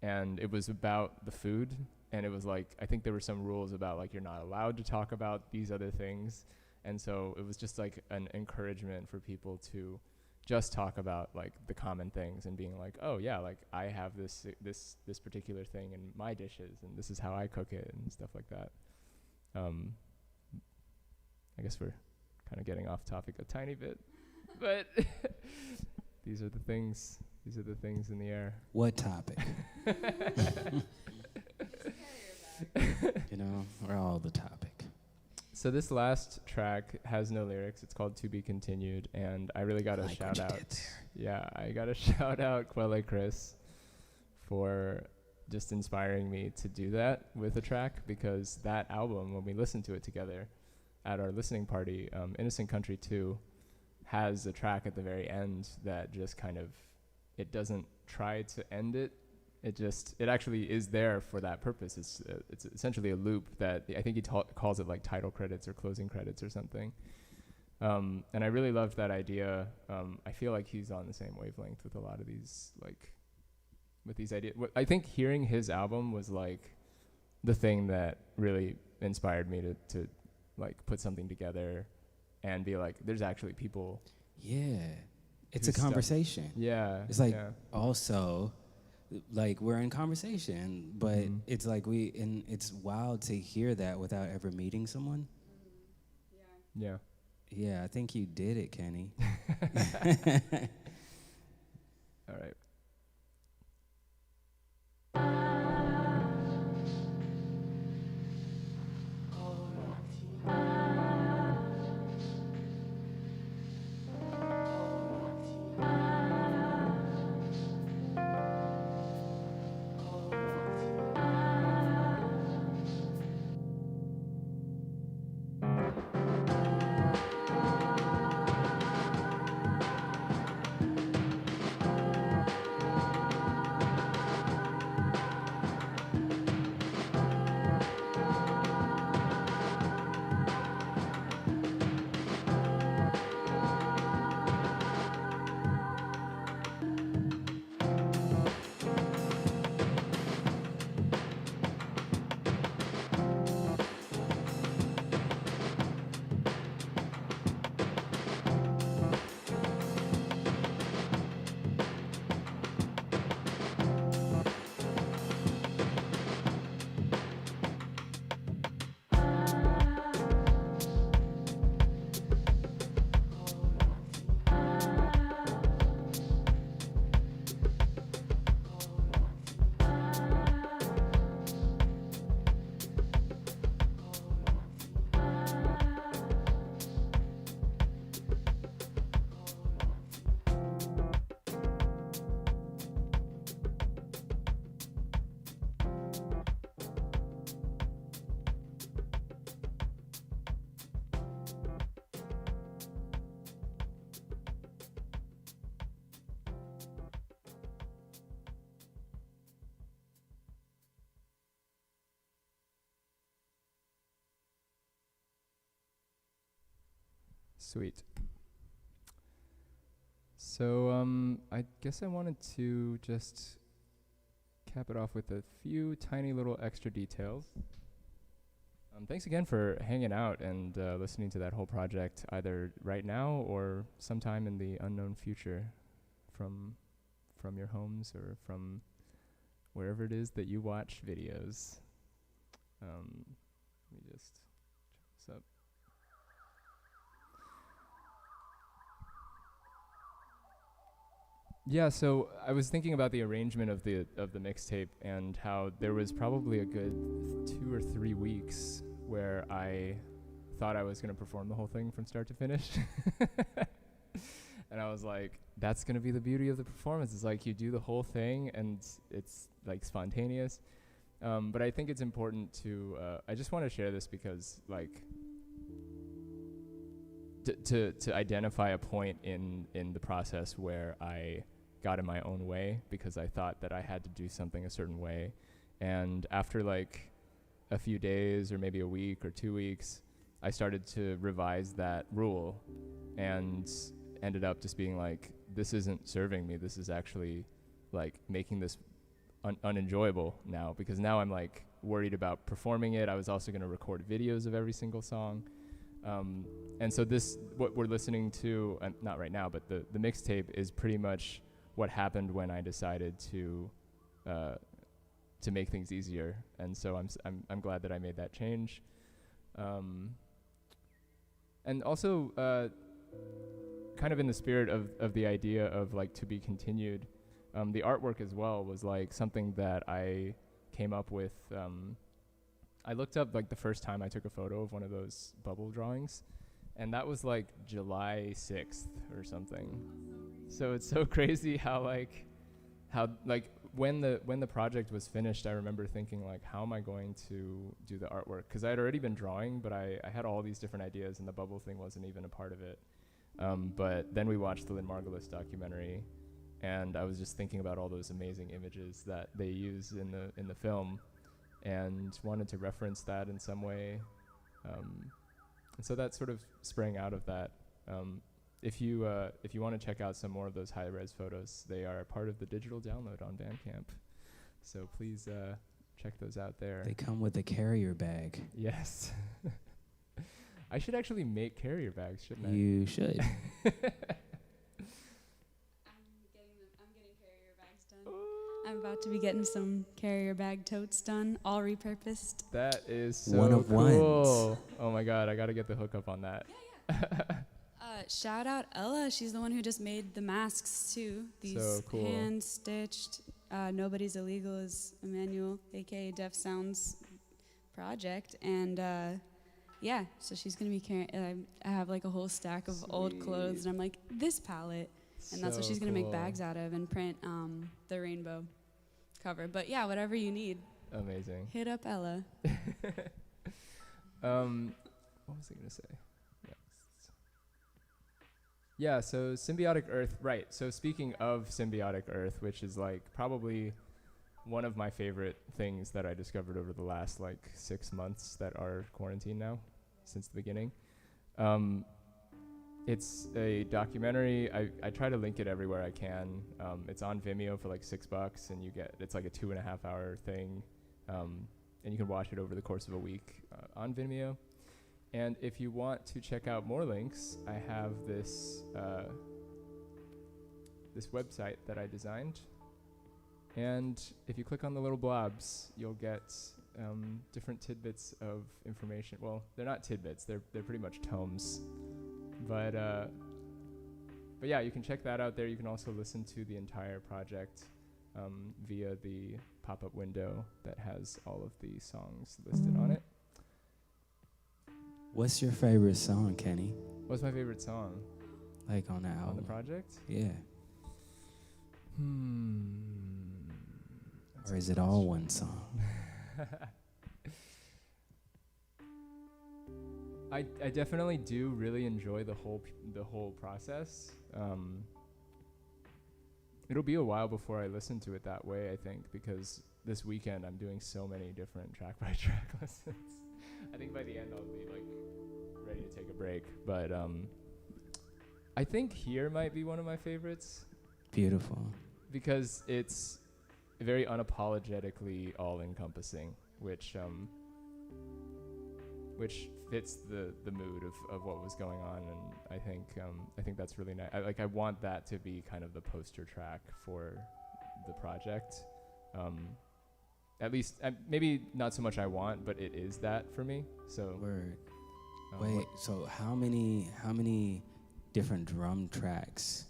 And it was about the food, and it was like I think there were some rules about like you're not allowed to talk about these other things, and so it was just like an encouragement for people to just talk about like the common things and being like, oh yeah, like I have this particular thing in my dishes and this is how I cook it and stuff like that. I guess we're kind of getting off topic a tiny bit, but these are the things in the air. What topic? You know, we're all the topic. So this last track has no lyrics. It's called To Be Continued, and I really got to shout out. Yeah, I got to shout out Quelle Chris for just inspiring me to do that with a track, because that album, when we listened to it together at our listening party, Innocent Country 2 has a track at the very end that just kind of, it doesn't try to end it. It actually is there for that purpose. It's essentially a loop that I think he calls it like title credits or closing credits or something. And I really loved that idea. I feel like he's on the same wavelength with a lot of these, like, with these ideas. I think hearing his album was like the thing that really inspired me to like put something together and be like, there's actually people. Yeah, it's a conversation. Yeah, it's like also. Like we're in conversation, but it's like and it's wild to hear that without ever meeting someone. Yeah. Yeah, I think you did it, Kenny. All right. Sweet. So I guess I wanted to just cap it off with a few tiny little extra details. Thanks again for hanging out and listening to that whole project, either right now or sometime in the unknown future, from your homes or from wherever it is that you watch videos. Let me just check this up. Yeah, so I was thinking about the arrangement of the mixtape and how there was probably a good 2 or 3 weeks where I thought I was going to perform the whole thing from start to finish. And I was like, that's going to be the beauty of the performance. It's like you do the whole thing and it's like spontaneous. But I think it's important to, I just want to share this because like, to identify a point in the process where I got in my own way because I thought that I had to do something a certain way. And after like a few days or maybe a week or 2 weeks, I started to revise that rule and ended up just being like, this isn't serving me. This is actually like making this unenjoyable now, because now I'm like worried about performing it. I was also going to record videos of every single song. And so this, what we're listening to, not right now, but the mixtape is pretty much what happened when I decided to make things easier. And so I'm glad that I made that change. And also, kind of in the spirit of the idea of like to be continued, the artwork as well was like something that I came up with. I looked up like the first time I took a photo of one of those bubble drawings, and that was like July 6th or something. So it's so crazy how when the project was finished, I remember thinking like, how am I going to do the artwork? Because I had already been drawing, but I had all these different ideas, and the bubble thing wasn't even a part of it. But then we watched the Lynn Margulis documentary, and I was just thinking about all those amazing images that they use in the film, and wanted to reference that in some way. And so that sort of sprang out of that. If you want to check out some more of those high-res photos, they are part of the digital download on Bandcamp. So please check those out there. They come with a carrier bag. Yes. I should actually make carrier bags, shouldn't I? You should. I'm getting carrier bags done. I'm about to be getting some carrier bag totes done, all repurposed. That is so One of cool. ones. Oh my God, I got to get the hookup on that. Shout out Ella. She's the one who just made the masks too. These So cool. hand stitched. Nobody's Illegal is Emmanuel, aka Def Sounds project, and yeah. So she's gonna be carrying. I have like a whole stack of old clothes, and I'm like, this palette, and that's what she's gonna make bags out of and print the rainbow cover. But yeah, whatever you need. Amazing. Hit up Ella. What was I gonna say? Yeah, so Symbiotic Earth, right. So speaking of Symbiotic Earth, which is like probably one of my favorite things that I discovered over the last like 6 months that are quarantined now, since the beginning. It's a documentary. I try to link it everywhere I can. It's on Vimeo for like $6, and it's like a 2.5 hour thing. And you can watch it over the course of a week on Vimeo. And if you want to check out more links, I have this this website that I designed. And if you click on the little blobs, you'll get different tidbits of information. Well, they're not tidbits; they're pretty much tomes. But yeah, you can check that out there. You can also listen to the entire project via the pop-up window that has all of the songs listed on it. What's your favorite song, Kenny? What's my favorite song? Like on the album? On the project? Yeah. That's Or is it all one song? I definitely do really enjoy the whole process. It'll be a while before I listen to it that way, I think, because this weekend I'm doing so many different track by track listens. I think by the end I'll be like ready to take a break, but I think Here might be one of my favorites. Beautiful. Because it's very unapologetically all-encompassing, which which fits the mood of what was going on, and I think that's really nice. I want that to be kind of the poster track for the project. At least maybe not so much I want, but it is that for me. So Word. Wait, so how many different drum tracks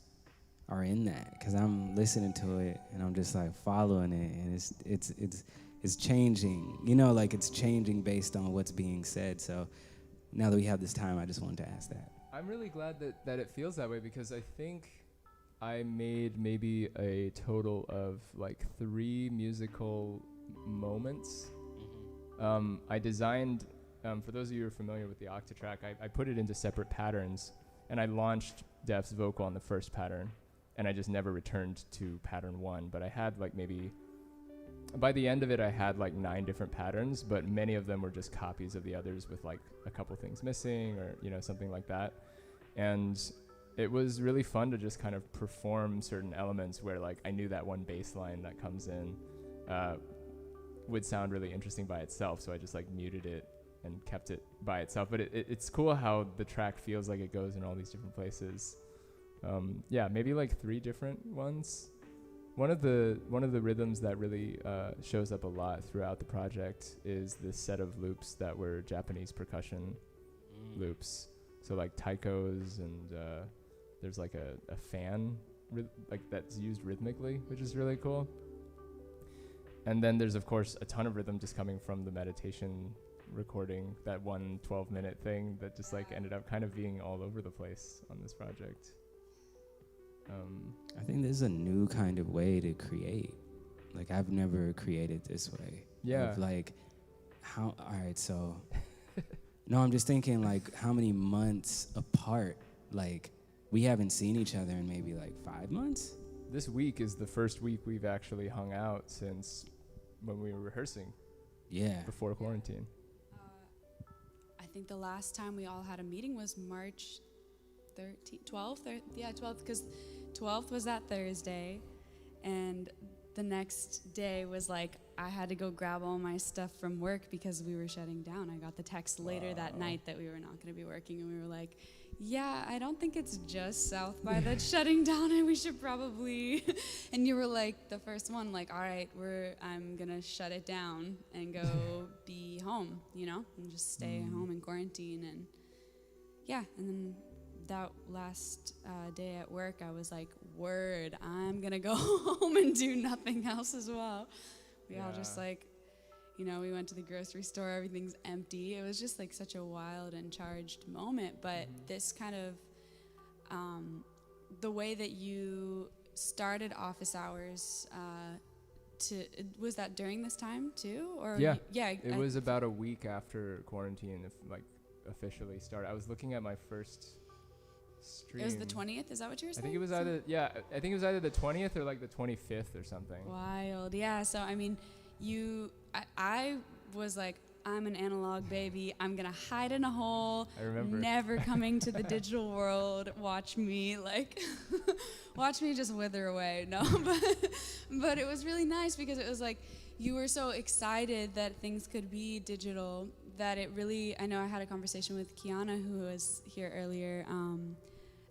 are in that? Because I'm listening to it and I'm just like following it, and it's changing. You know, like it's changing based on what's being said. So now that we have this time, I just wanted to ask that. I'm really glad that it feels that way, because I think I made maybe a total of like 3 musical moments. I designed, for those of you who are familiar with the Octatrack, I put it into separate patterns, and I launched Def's vocal on the first pattern, and I just never returned to pattern 1. But I had like maybe, by the end of it, I had like 9 different patterns, but many of them were just copies of the others with like a couple things missing, or, you know, something like that. And it was really fun to just kind of perform certain elements where like I knew that one bass line that comes in would sound really interesting by itself, so I just like muted it and kept it by itself. But it's cool how the track feels like it goes in all these different places. Yeah, maybe like 3 different ones. One of the rhythms that really shows up a lot throughout the project is this set of loops that were Japanese percussion loops. So like taikos, and there's like a fan like that's used rhythmically, which is really cool. And then there's of course a ton of rhythm just coming from the meditation recording, that one 12-minute thing that just like ended up kind of being all over the place on this project. I think this is a new kind of way to create. Like I've never created this way. Yeah. Of like, all right, so, no, I'm just thinking like how many months apart, like we haven't seen each other in maybe like 5 months? This week is the first week we've actually hung out since when we were rehearsing. Yeah. Before quarantine. I think the last time we all had a meeting was March 12th, because 12th was that Thursday, and the next day was like I had to go grab all my stuff from work because we were shutting down. I got the text later that night that we were not going to be working, and we were like, yeah, I don't think it's just South by that's shutting down, and we should probably and you were like the first one, like, all right, I'm gonna shut it down and go be home, you know, and just stay home in quarantine. And yeah, and then that last day at work, I was like, word, I'm gonna go home and do nothing else as well. We all just like, you know, we went to the grocery store, everything's empty. It was just like such a wild and charged moment. But this kind of, the way that you started office hours, was that during this time too? Or It was about a week after quarantine, like officially started. I was looking at my first stream. It was the 20th, is that what you were saying? I think it was either the 20th or like the 25th or something. Wild, yeah. So I mean, I was like, I'm an analog baby. I'm gonna hide in a hole. I remember. Never coming to the digital world. Watch me watch me just wither away. No, but it was really nice because it was like you were so excited that things could be digital that it really. I know I had a conversation with Kiana, who was here earlier,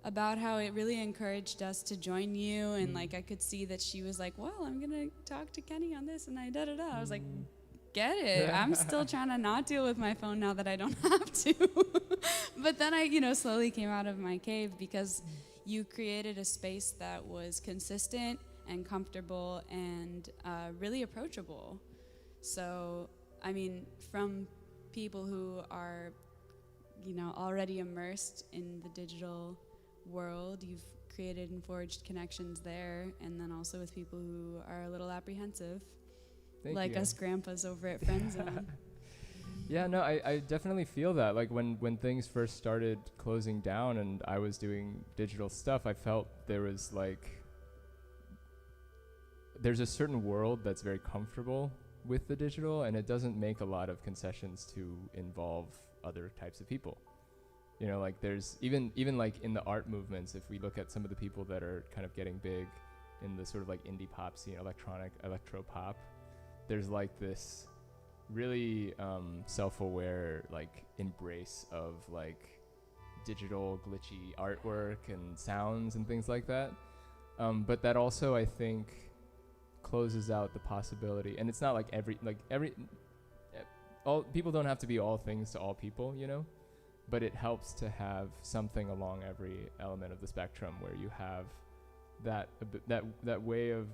about how it really encouraged us to join you, and like I could see that she was like, well, I'm gonna talk to Kenny on this, and I was like, get it. I'm still trying to not deal with my phone now that I don't have to. But then I, slowly came out of my cave because you created a space that was consistent and comfortable and really approachable. So, I mean, from people who are, already immersed in the digital world, you've created and forged connections there, and then also with people who are a little apprehensive. Thank like you. us grandpas over at Friendzone. Yeah, no, I definitely feel that. Like when things first started closing down and I was doing digital stuff, I felt there's a certain world that's very comfortable with the digital, and it doesn't make a lot of concessions to involve other types of people. Like there's even like in the art movements, if we look at some of the people that are kind of getting big in the sort of like indie pop scene, electro pop, there's like this really self-aware like embrace of like digital glitchy artwork and sounds and things like that, but that also I think closes out the possibility, and it's not like all people don't have to be all things to all people, you know, but it helps to have something along every element of the spectrum where you have that way of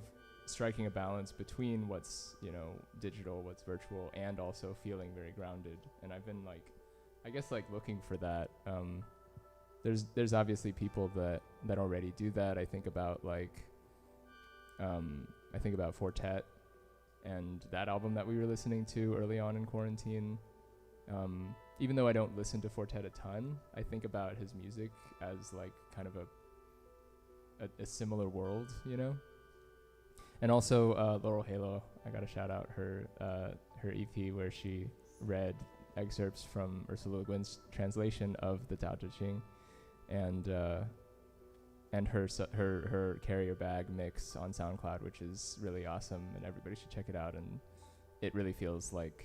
striking a balance between what's, you know, digital, what's virtual, and also feeling very grounded. And I've been like, I guess like looking for that. There's obviously people that already do that. I think about like Fortet and that album that we were listening to early on in quarantine. Even though I don't listen to Fortet a ton, I think about his music as like kind of a similar world, you know? And also Laurel Halo, I gotta shout out her EP where she read excerpts from Ursula Le Guin's translation of the Tao Te Ching, and her Carrier Bag mix on SoundCloud, which is really awesome, and everybody should check it out. And it really feels like,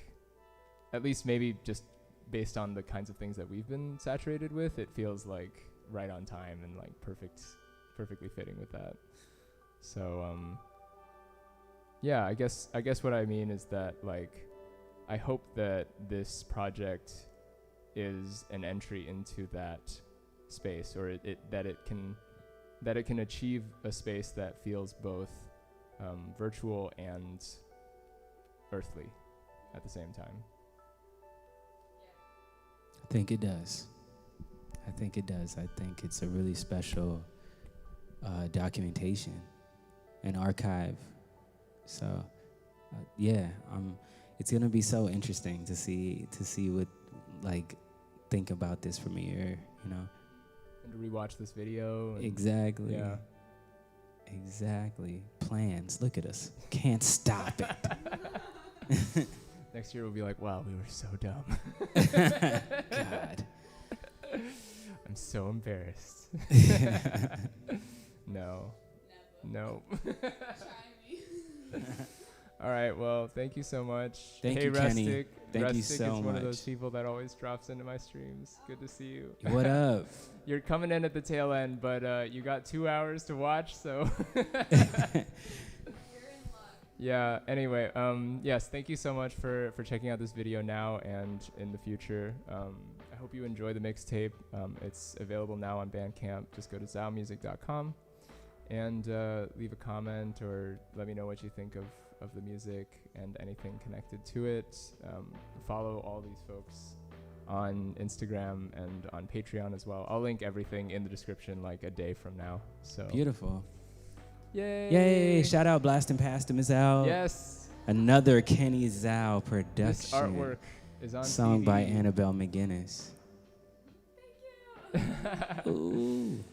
at least maybe just based on the kinds of things that we've been saturated with, it feels like right on time and like perfectly fitting with that. So yeah, I guess what I mean is that like I hope that this project is an entry into that space, or that it can achieve a space that feels both virtual and earthly at the same time. I think it does. I think it's a really special documentation and archive. So, yeah, it's gonna be so interesting to see what, like, think about this premiere, you know. And to rewatch this video. Exactly. Yeah. Exactly. Plans. Look at us. Can't stop it. Next year we'll be like, wow, we were so dumb. God. I'm so embarrassed. No. All right, well, thank you so much. Thank hey, you, Rustic. Kenny. Thank Rustic you so much. is one of those people that always drops into my streams. Good to see you. What up? You're coming in at the tail end, but you got 2 hours to watch, so. Yeah, anyway, yes, thank you so much for checking out this video now and in the future. I hope you enjoy the mixtape. It's available now on Bandcamp. Just go to zowmusic.com and leave a comment or let me know what you think of the music and anything connected to it. Follow all these folks on Instagram and on Patreon as well. I'll link everything in the description like a day from now. So beautiful. Yay! Yay! Shout out Blasting Past Him is out. Yes. Another Kenny Zhao production. This artwork is on song TV. by Annabelle McGinnis. Thank you. Ooh.